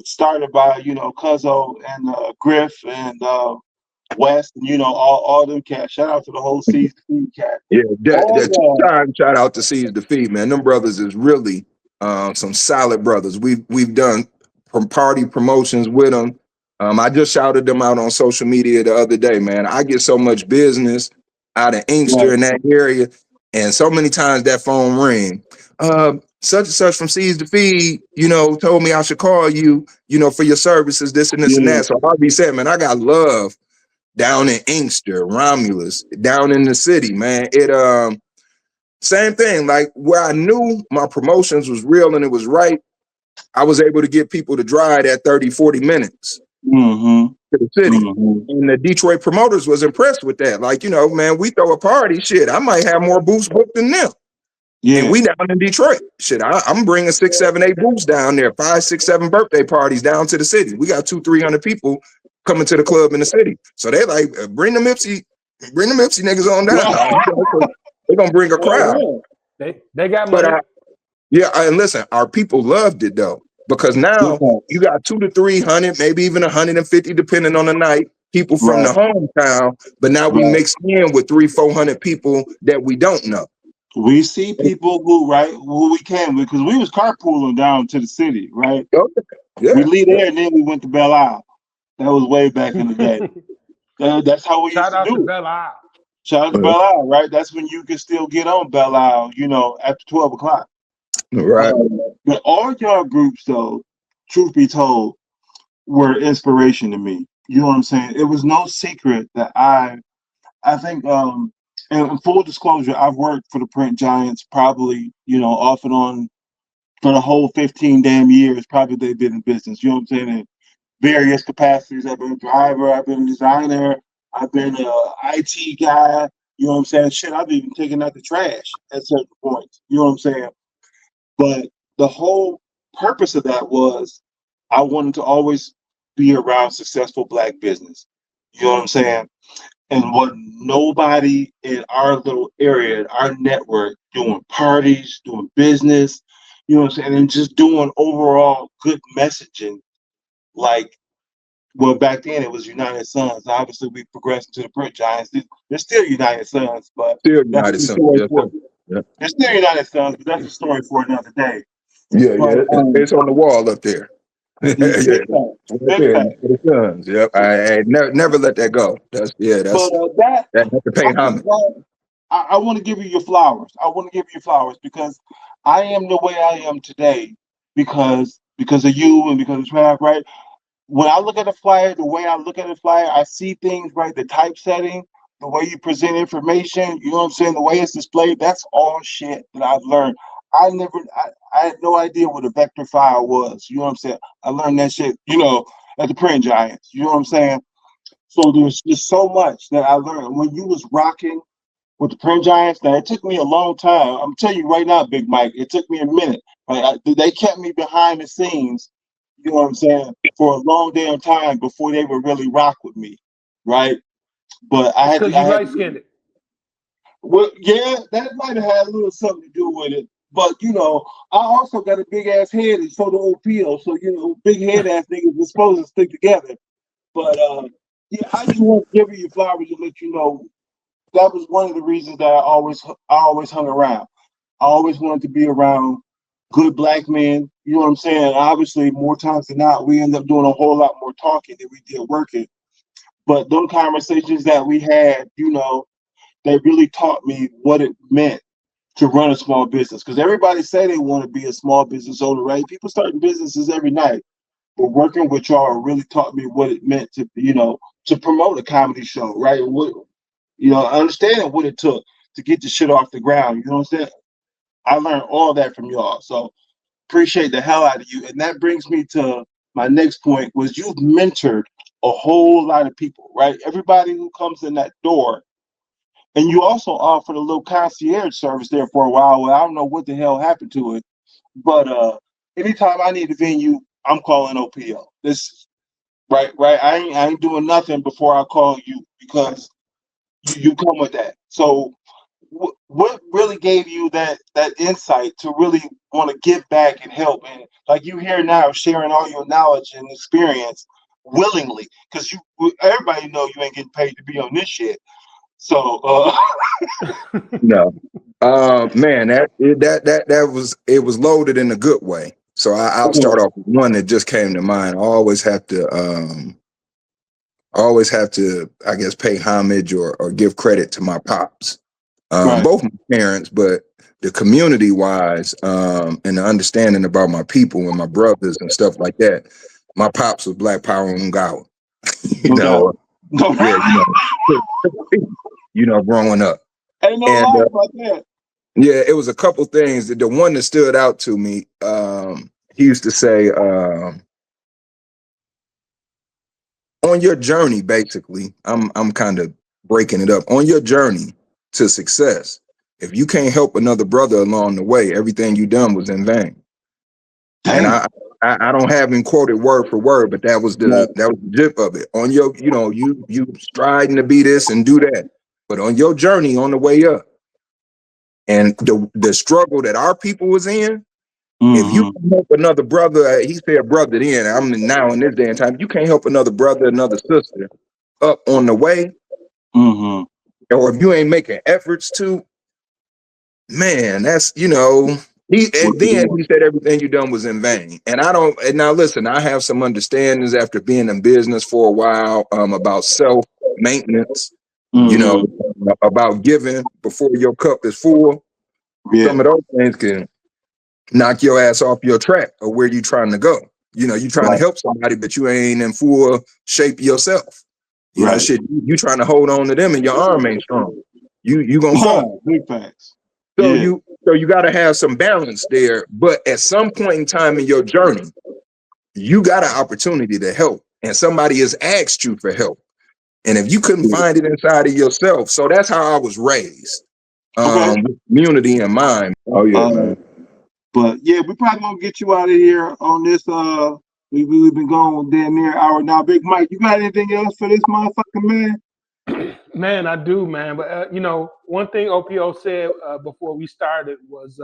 Started by Cuzzo and Griff and West, and all them cats. Shout out to the whole Seize the Feed cat. Yeah, that 2-time shout out to Seize the Feed, man. Them brothers is really some solid brothers. We've done party promotions with them. I just shouted them out on social media the other day, man. I get so much business out of Inkster in that area, and so many times that phone ring. Such and such from Seize the Feed, told me I should call you, for your services, this and this and that. So I'll be saying, man, I got love down in Inkster, Romulus, down in the city, man. It same thing, like where I knew my promotions was real and it was right, I was able to get people to drive that 30, 40 minutes to the city. And the Detroit promoters was impressed with that. Like, man, we throw a party, shit, I might have more booths booked than them. And we down in Detroit. Shit, I'm bringing 6, 7, 8 booths down there, 5, 6, 7 birthday parties down to the city. We got 200-300 people coming to the club in the city. So they like, bring them Ipsy niggas on down. They're gonna bring a crowd. They got money. And listen, our people loved it though, because now you got 200 to 300, maybe even 150, depending on the night, people from the hometown. But now we mix in with 300-400 people that we don't know. We see people who we can, because we was carpooling down to the city, right? We leave there and then we went to Belle Isle. That was way back in the day. That's how we used to do it. Shout out to Belle Isle. Shout out to Belle Isle, right? That's when you can still get on Belle Isle, after 12 o'clock. Right. But all y'all groups, though, truth be told, were inspiration to me. You know what I'm saying? It was no secret that I think, and full disclosure, I've worked for the print giants probably, off and on for the whole 15 damn years. Probably they've been in business. You know what I'm saying? In various capacities. I've been a driver. I've been a designer. I've been an IT guy. You know what I'm saying? Shit, I've even taken out the trash at certain points. You know what I'm saying? But the whole purpose of that was I wanted to always be around successful Black business. You know what I'm saying? And what nobody in our little area, our network, doing parties, doing business, you know what I'm saying, and just doing overall good messaging. Like, well, back then it was United Sons. Obviously, we progressed to the print giants. They're still United Sons, but Still that's United the Center. story Yes, for. sir. Yeah, They're still United Sons, but that's a story for another day. yeah, But yeah. It's on the wall up there. big Yeah, facts, right big there. facts. United Sons. Yep. I never let that go. That's But that that have to pay I think homage. that I want to give you your flowers. I want to give you your flowers because I am the way I am today because of you and because of Trav, right? When I look at a flyer, the way I look at a flyer, I see things, right? The typesetting, the way you present information, you know what I'm saying? The way it's displayed, that's all shit that I've learned. I had no idea what a vector file was. You know what I'm saying? I learned that shit, at the print giants. You know what I'm saying? So there's just so much that I learned. When you was rocking with the print giants, now it took me a long time. I'm telling you right now, Big Mike, it took me a minute. Right? They kept me behind the scenes, you know what I'm saying, for a long damn time before they would really rock with me, right? But It's because you light skinned. well, yeah, that might have had a little something to do with it. But I also got a big ass head, and so do Opio. So big head ass niggas are supposed to stick together. But yeah, I just want to give you your flowers to let you know that was one of the reasons that I always hung around. I always wanted to be around good black men. You know what I'm saying? And obviously, more times than not, we end up doing a whole lot more talking than we did working. But those conversations that we had, they really taught me what it meant to run a small business. Because everybody say they want to be a small business owner, right? People starting businesses every night. But working with y'all really taught me what it meant to promote a comedy show, right? What understanding what it took to get the shit off the ground. You know what I'm saying? I learned all that from y'all. So appreciate the hell out of you. And that brings me to my next point was you've mentored a whole lot of people, right? Everybody who comes in that door. And you also offered a little concierge service there for a while. Well, I don't know what the hell happened to it. But anytime I need a venue, I'm calling OPO. This right. I ain't doing nothing before I call you because you come with that. So what really gave you that insight to really want to give back and help, and like you here now sharing all your knowledge and experience willingly, because everybody know you ain't getting paid to be on this shit. So No, man, that was it was loaded in a good way. So I'll start off with one that just came to mind. I always have to, I guess, pay homage or give credit to my pops, right, both my parents, but the community wise, and the understanding about my people and my brothers and stuff like that. My pops was Black Power and Gawa, you no doubt, know, no, yeah, growing up. ain't no And lie about that. yeah, it was a couple things. The one that stood out to me, he used to say, on your journey, basically, I'm kind of breaking it up. On your journey to success, if you can't help another brother along the way, everything you done was in vain. And Damn. I don't have him quoted word for word, but that was Right. the gist of it. On your, you striding to be this and do that, but on your journey on the way up, and the struggle that our people was in, if you Mm-hmm. can help another brother, he said brother then, I'm now in this day and time, you can't help another brother, another sister up on the way, Mm-hmm. or if you ain't making efforts to, man, that's, and then he said everything you done was in vain. And and now listen, I have some understandings after being in business for a while, about self-maintenance, Mm-hmm. about giving before your cup is full. Yeah. Some of those things can knock your ass off your track or where you trying to go. You trying to Right. help somebody, but you ain't in full shape yourself. Right. Shit, you trying to hold on to them and your arm ain't strong. You gonna fall. Big facts. So Yeah. you got to have some balance there. But at some point in time in your journey, you got an opportunity to help, and somebody has asked you for help. And if you couldn't find it inside of yourself, so that's how I was raised, Okay. with community in mind. Oh yeah, man. But yeah, we probably gonna get you out of here on this We've been going damn near an hour now. Big Mike, you got anything else for this motherfucking man? Man, I do, man. But one thing Opio said before we started was,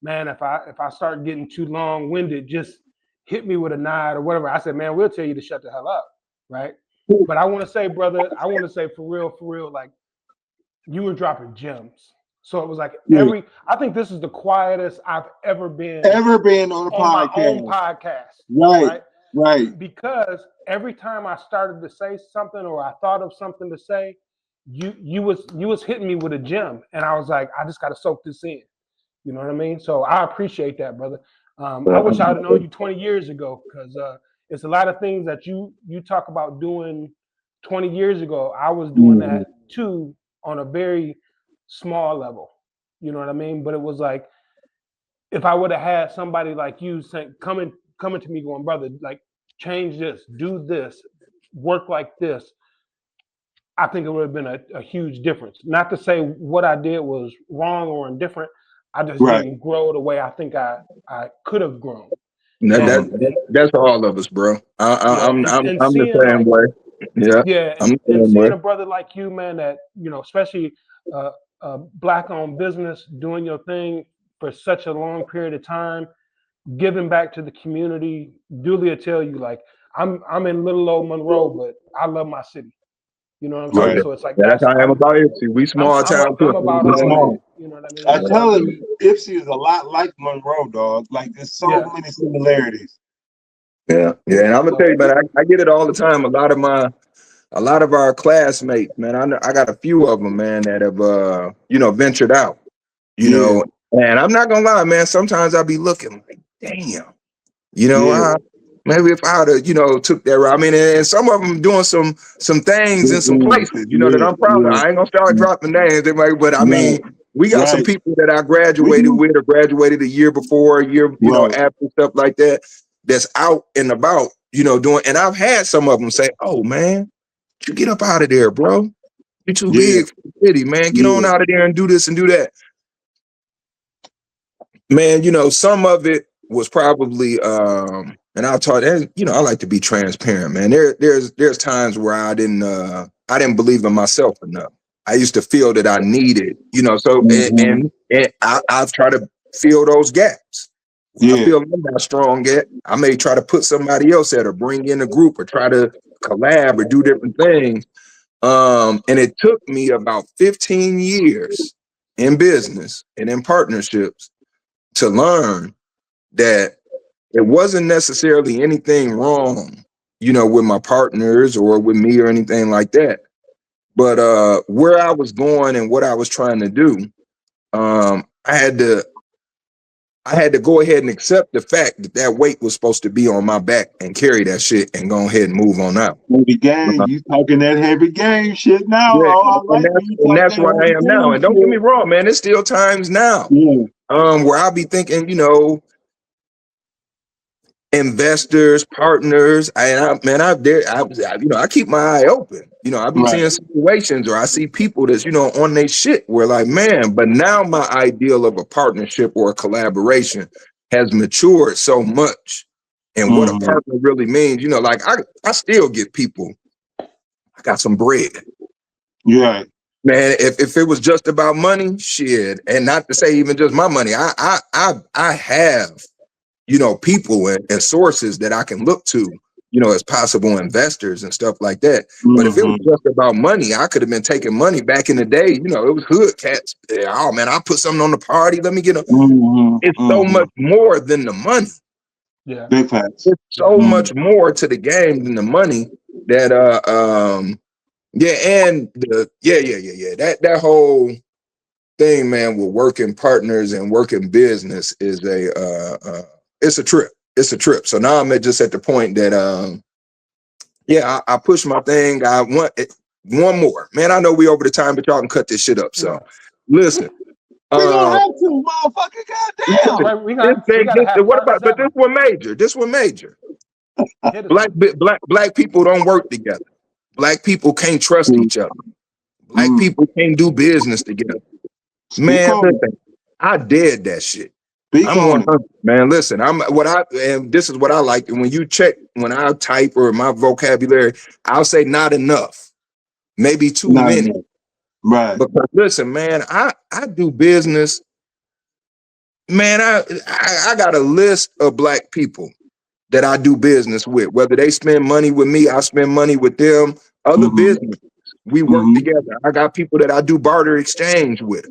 man, if I start getting too long-winded, just hit me with a nod or whatever. I said, man, we'll tell you to shut the hell up, right? But I want to say, brother, for real, like you were dropping gems. So it was like I think this is the quietest I've ever been on a podcast. My own podcast. Right. Because every time I started to say something or I thought of something to say, you was hitting me with a gem, and I was like, I just got to soak this in. You know what I mean? So I appreciate that, brother. I wish I'd have known you 20 years ago, because it's a lot of things that you talk about doing 20 years ago. I was doing that too, on a very small level. You know what I mean? But it was like, if I would have had somebody like you saying, coming to me going, brother, like, change this, do this, work like this, I think it would have been a huge difference. Not to say what I did was wrong or indifferent. I just didn't grow the way I think I could have grown. That's all of us, bro. I'm the same way. Yeah, and seeing a brother like you, man, that especially Black-owned business, doing your thing for such a long period of time, giving back to the community. Dooley will tell you, like, I'm in little old Monroe, but I love my city. You know what I'm saying? So it's like that's how I am about Ipsy. We small town too. I'm about all that. You know what I mean? I tell him Ipsy is a lot like Monroe, dog. Like, there's so many similarities. Yeah, and I'm gonna tell you, man, I get it all the time. A lot of our classmates, man, I got a few of them, man, that have ventured out. You know, and I'm not gonna lie, man. Sometimes I'll be looking like, damn, maybe if I would have, took that route. I mean, and some of them doing some things in some places, that I'm proud of. I ain't gonna start dropping names, but I mean, we got some people that I graduated with or graduated a year before, after, stuff like that, that's out and about, doing. And I've had some of them say, "Oh man, you get up out of there, bro. You're too big for the city, man. Get on out of there and do this and do that." Man, some of it was probably, and I'll talk. I like to be transparent, man. There's times where I didn't believe in myself enough. I used to feel that I needed, and I've tried to fill those gaps. I feel I'm not strong at. I may try to put somebody else at, or bring in a group, or try to collab or do different things. And it took me about 15 years in business and in partnerships to learn that it wasn't necessarily anything wrong, with my partners or with me or anything like that. But where I was going and what I was trying to do, I had to go ahead and accept the fact that weight was supposed to be on my back and carry that shit and go ahead and move on out. Heavy game, you talking that heavy game shit now. And that's where I am now. And don't get me wrong, man, there's still times now where I'll be thinking, investors, partners, I keep my eye open. I be seeing situations, or I see people that's, on their shit, where like, man, but now my ideal of a partnership or a collaboration has matured so much. And what a partner really means, like I still get people, I got some bread. Yeah. Man, if it was just about money, shit, and not to say even just my money, I have, people and sources that I can look to, as possible investors and stuff like that. But if it was just about money, I could have been taking money back in the day. It was hood cats. Oh man, I put something on the party. Let me get a. It's so much more than the money. Yeah, big facts. It's so much more to the game than the money. That that whole thing, man, with working partners and working business is it's a trip. It's a trip. So now I'm just at the point that I push my thing. I want one more. Man, I know we over the time, but y'all can cut this shit up. So listen. We don't have to, motherfucker. Goddamn. What about? But this one major. This one major. Black people don't work together. Black people can't trust each other. Black people can't do business together. Man, listen, I did that shit. I'm 100, man. Listen, and this is what I like. And when you check, when I type or my vocabulary, I'll say not enough, maybe too many. Right. Because listen, man, I do business. Man, I got a list of black people that I do business with. Whether they spend money with me, I spend money with them. Other business, we work together. I got people that I do barter exchange with.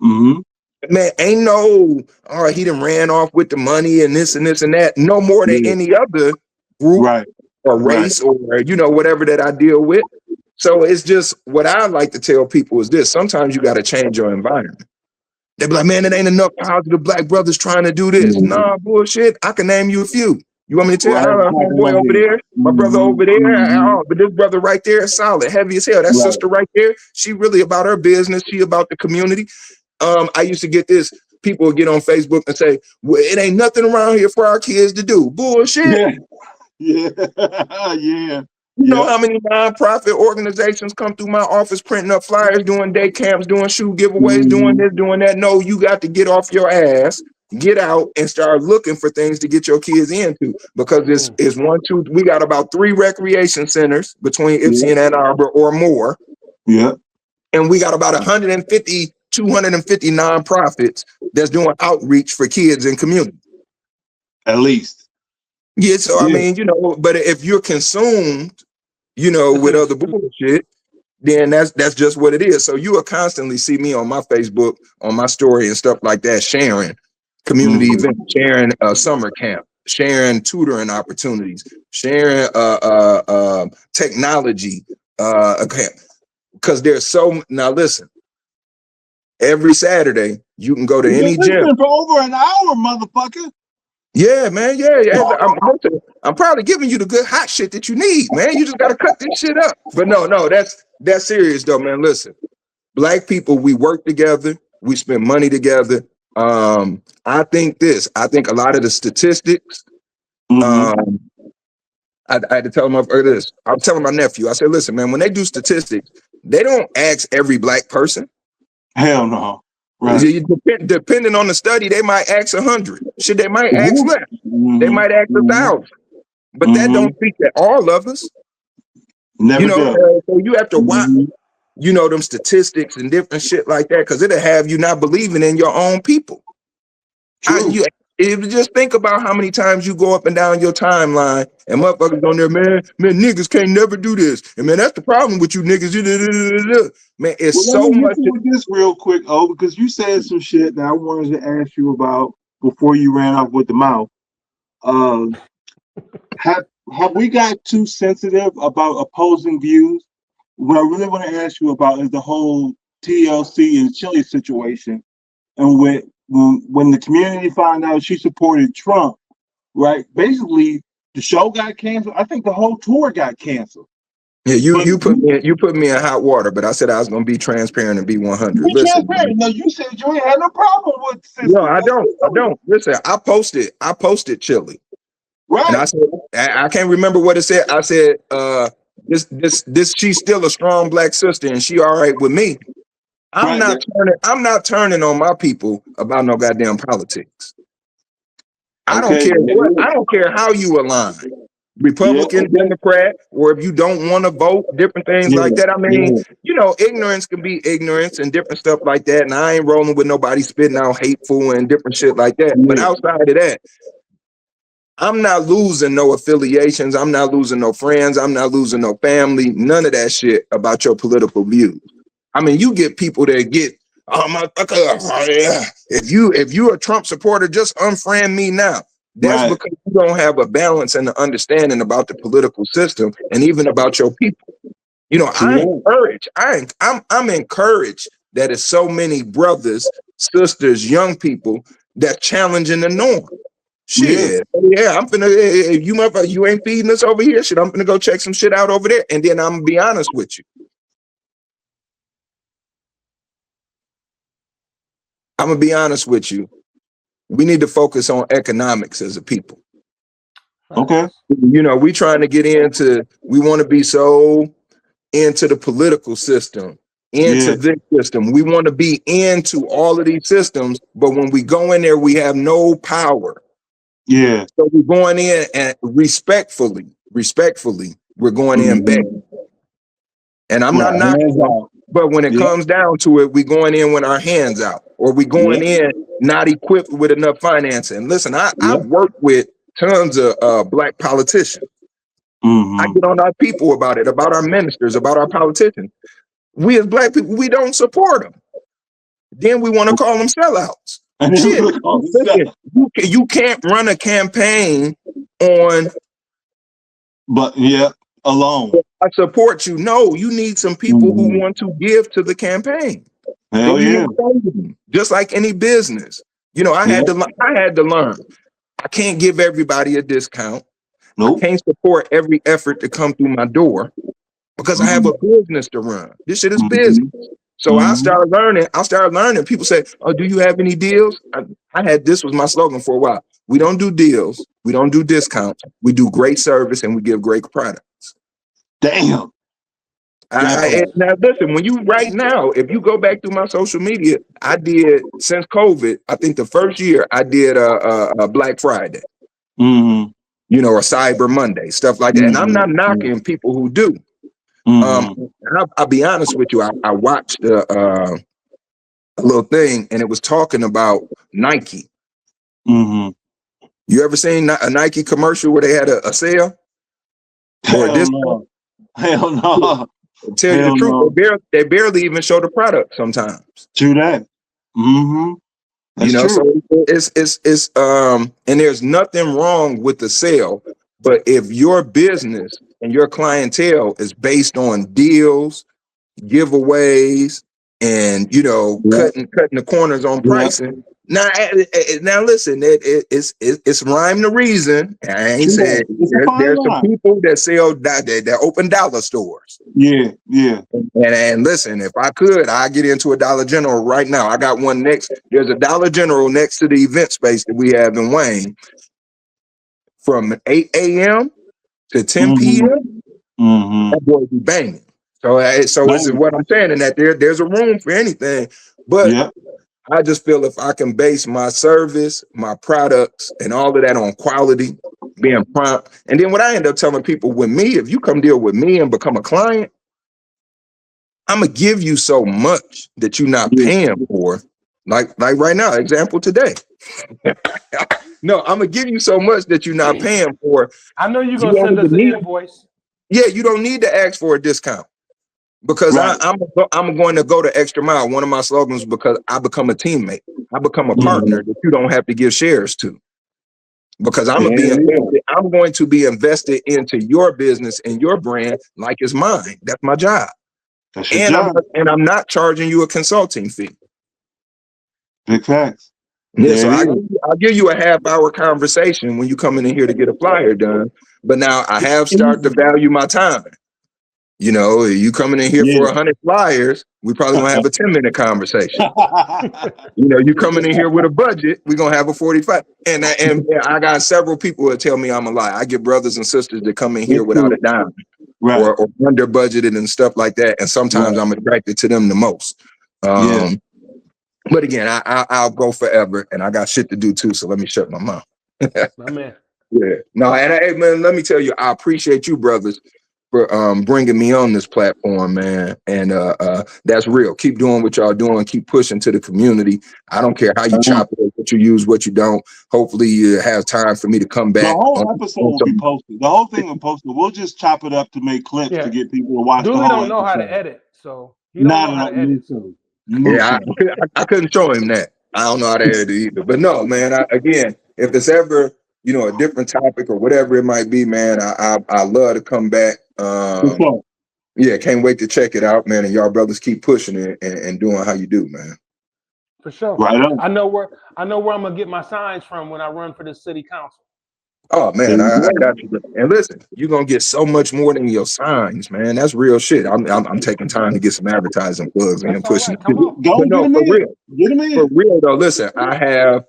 Man, ain't no, oh, he done ran off with the money and this and this and that. No more than any other group or race or, you know, whatever that I deal with. So it's just what I like to tell people is this. Sometimes you got to change your environment. They be like, man, it ain't enough positive black brothers trying to do this. Nah, bullshit. I can name you a few. You want me to tell you? My boy over there, my brother over there, but this brother right there is solid, heavy as hell. That sister right there, she really about her business. She about the community. I used to get this. People would get on Facebook and say, well, it ain't nothing around here for our kids to do. Bullshit. Yeah. You know how many nonprofit organizations come through my office printing up flyers, doing day camps, doing shoe giveaways, doing this, doing that? No, you got to get off your ass, get out and start looking for things to get your kids into, because we got about 3 recreation centers between Ipsy and Ann Arbor or more. Yeah. And we got about 250 nonprofits that's doing outreach for kids in community. At least. Yeah, so I mean, you know, but if you're consumed, you know, with other bullshit, then that's just what it is. So you will constantly see me on my Facebook, on my story and stuff like that, sharing community events, sharing summer camp, sharing tutoring opportunities, sharing technology, because there's now listen, every Saturday you can go to any gym for over an hour, motherfucker. Yeah, man. Yeah. I'm probably giving you the good hot shit that you need, man. You just got to cut this shit up. But no, that's serious though, man. Listen, black people, we work together. We spend money together. I think a lot of the statistics, I had to tell him this. I was telling my nephew, I said, listen, man, when they do statistics, they don't ask every black person. Hell no. Right. Depending on the study, they might ask 100. Shit, they might ask less. They might ask 1,000. But that don't speak to all of us. Never you know, so you have to watch, you know, them statistics and different shit like that, because it'll have you not believing in your own people. Just think about how many times you go up and down your timeline and motherfuckers on there, man, niggas can't never do this. And man, that's the problem with you niggas. Man, it's so much. Let me get this real quick, because you said some shit that I wanted to ask you about before you ran off with the mouth. Have we got too sensitive about opposing views? What I really want to ask you about is the whole TLC and Chili situation, and when the community found out she supported Trump, right? Basically, the show got canceled. I think the whole tour got canceled. Yeah, you put me in hot water, but I said I was gonna be transparent and be 100. Listen, transparent. No, you said you ain't had no problem with. No, I don't. Listen, I posted Chili. Right. And I said, I can't remember what it said. I said, this she's still a strong black sister and she all right with me. I'm not turning on my people about no goddamn politics. I don't care how you align. Republican, Democrat, or if you don't want to vote, different things like that. I mean, you know, ignorance can be ignorance and different stuff like that. And I ain't rolling with nobody spitting out hateful and different shit like that. But outside of that, I'm not losing no affiliations. I'm not losing no friends. I'm not losing no family. None of that shit about your political views. I mean, you get people that get, if you're a Trump supporter, just unfriend me now. That's because you don't have a balance and an understanding about the political system and even about your people. You know, I'm encouraged that it's so many brothers, sisters, young people that challenging the norm. Shit, I'm finna, you ain't feeding us over here. Shit, I'm finna go check some shit out over there. And then I'm gonna be honest with you. We need to focus on economics as a people. Okay. You know, we want to be so into the political system into this system. We want to be into all of these systems, but when we go in there, we have no power. Yeah. So we're going in and respectfully, we're going in begging. And I'm not knocking them, but when it comes down to it, we going in with our hands out, or we going in not equipped with enough financing. Listen, I've worked with tons of black politicians. I get on our people about it, about our ministers, about our politicians. We as black people, we don't support them. Then we want to call them sellouts. Shit, listen, you can't run a campaign on. But alone. I support you. No, you need some people who want to give to the campaign. Hell yeah. Just like any business. You know, I had to learn. I can't give everybody a discount. Nope. I can't support every effort to come through my door because I have a business to run. This shit is business. So I started learning. People say, "Oh, do you have any deals?" This was my slogan for a while. We don't do deals. We don't do discounts. We do great service and we give great products. Damn. Now listen, if you go back through my social media, I did since COVID. I think the first year I did a Black Friday, you know, or Cyber Monday, stuff like that. And I'm not knocking people who do. I'll be honest with you. I watched a little thing, and it was talking about Nike. You ever seen a Nike commercial where they had a sale or a discount? Hell no. Tell you the truth, they barely even show the product sometimes. True that. That's you know, true. So it's and there's nothing wrong with the sale, but if your business and your clientele is based on deals, giveaways, and you know, cutting the corners on pricing. Now listen, it's rhyme to reason. I ain't saying there's some people that sell that open dollar stores. Yeah. And listen, if I could, I'd get into a Dollar General right now. I got one next. There's a Dollar General next to the event space that we have in Wayne. From 8 a.m. to 10 p.m. That boy be banging. So this is what I'm saying, in that there's a room for anything, but I just feel if I can base my service, my products, and all of that on quality, being prompt, and then what I end up telling people with me, if you come deal with me and become a client, I'm gonna give you so much that you're not paying for. Like right now, example today. No, I'm gonna give you so much that you're not paying for. I know you're gonna send us an invoice. Yeah, you don't need to ask for a discount. Because I'm going to go the extra mile. One of my slogans, because I become a teammate. I become a partner that you don't have to give shares to. Because I'm going to be invested into your business and your brand like it's mine. That's my job. That's your job. I'm not charging you a consulting fee. Big facts. Yeah, so I'll give you a half-hour conversation when you come in here to get a flyer done. But now I have started to value my time. You know, you coming in here for 100 flyers, we probably gonna have a 10-minute conversation. You know, you coming in here with a budget, we're gonna have a 45. And I got several people that tell me I'm a lie. I get brothers and sisters that come in here without a dime, or under budgeted and stuff like that. And sometimes I'm attracted to them the most. But again, I'll go forever, and I got shit to do too. So let me shut my mouth. My man. Yeah. No, and man, let me tell you, I appreciate you, brothers, for bringing me on this platform, man. And that's real. Keep doing what y'all doing. Keep pushing to the community. I don't care how you chop it, what you use, what you don't. Hopefully you have time for me to come back. The whole episode will be posted. The whole thing will be posted. We'll just chop it up to make clips to get people to watch. Dooley don't know how to edit, so he don't know how to edit. Yeah, I couldn't show him that. I don't know how to edit either. But no, man, again, if it's ever, you know, a different topic or whatever it might be, man, I love to come back. Yeah, can't wait to check it out, man. And y'all brothers keep pushing it and doing how you do, man. For sure. Right on. I know where I'm gonna get my signs from when I run for the city council. Oh man, I got you. And listen, you're gonna get so much more than your signs, man. That's real shit. I'm taking time to get some advertising plugs and pushing. Right. Come on. Go no, for real. Get them in. For real though, listen, I have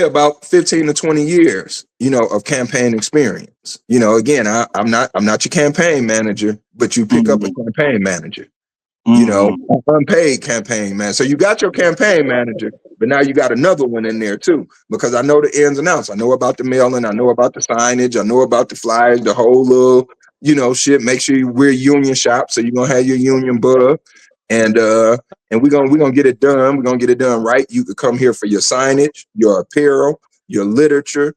about 15 to 20 years, you know, of campaign experience. You know, again, I'm not your campaign manager, but you pick up a campaign manager. you know, unpaid campaign, man. So you got your campaign manager, but now you got another one in there too, because I know the ins and outs. I know about the mailing, I know about the signage, I know about the flyers, the whole little, you know, shit. Make sure you wear union shop, so you're gonna have your union bug, and we're gonna get it done. We're gonna get it done right. You could come here for your signage, your apparel, your literature,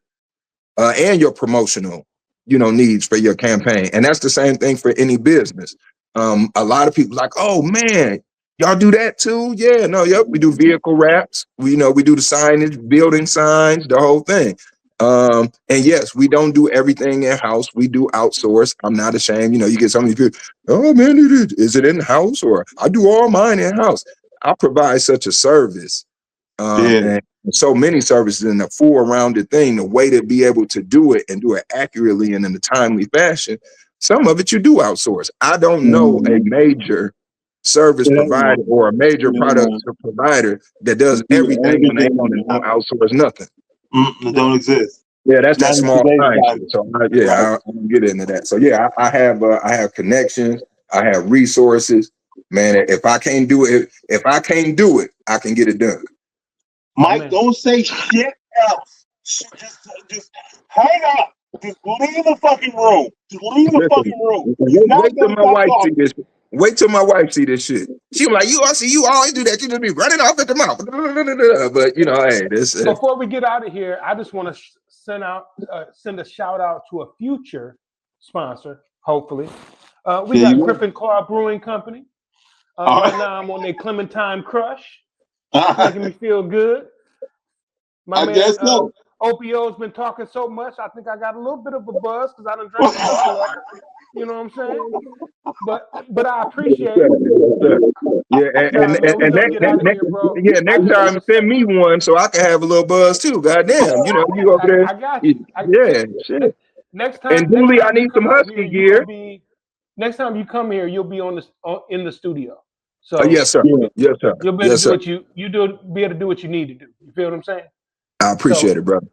and your promotional, you know, needs for your campaign. And that's the same thing for any business. A lot of people like, oh man, y'all do that too? Yeah, no, yep, we do vehicle wraps. We, you know, we do the signage, building signs, the whole thing. And yes, we don't do everything in-house. We do outsource. I'm not ashamed. You know, you get some of these people, oh man, is it in-house? Or I do all mine in-house. I provide such a service. And so many services in a full rounded thing, the way to be able to do it and do it accurately and in a timely fashion. Some of it you do outsource. I don't know a major service provider or a major product provider that does everything when they want to don't outsource nothing. It don't exist. Yeah, that's that small time. So I don't get into that. So yeah, I have connections. I have resources. Man, if I can't do it, I can get it done. Mike, don't say shit else. Just hang up. Just leave the fucking room. Just leave the fucking room. Wait till my wife see this shit. She was like, I see you always do that. You just be running off at the mouth. But you know, hey, this. Before we get out of here, I just want to send a shout out to a future sponsor. Hopefully, we got Griffin Claw Brewing Company. Right now, I'm on their Clementine Crush. Making me feel good. My man, Opio's been talking so much. I think I got a little bit of a buzz because I done drank a couple of it. You know what I'm saying? But I appreciate it. Yeah, next time send me one so I can have a little buzz too. Goddamn, you know, you over there. I got you. Shit. Next time, and Dooley, I need some husky gear. Next time you come here, you'll be in the studio. So yes, sir. Yes, sir. You'll be able to be able to do what you need to do. You feel what I'm saying? I appreciate it, brother.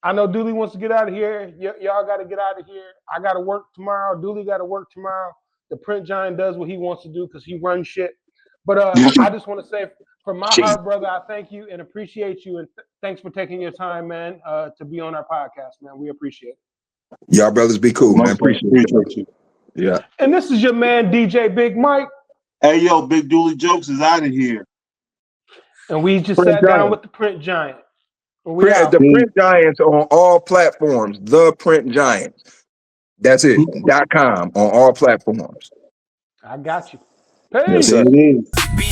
I know Dooley wants to get out of here. Y'all got to get out of here. I got to work tomorrow. Dooley got to work tomorrow. The print giant does what he wants to do because he runs shit. But I just want to say, from my heart, brother, I thank you and appreciate you, and thanks for taking your time, man, to be on our podcast, man. We appreciate it. Y'all brothers be cool, man. Appreciate you. Yeah. And this is your man, DJ Big Mike. Hey, yo, Big Dooley Jokes is out of here. And we just sat down with the print giant. The print giants on all platforms. The print giants. That's it. .com on all platforms. I got you. Peace. Yes, sir. Be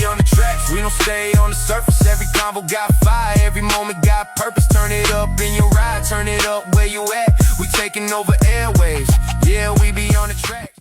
on the tracks, we don't stay on the surface. Every convo got fire, every moment got purpose. Turn it up in your ride, turn it up where you at. We taking over airwaves. Yeah, we be on the track.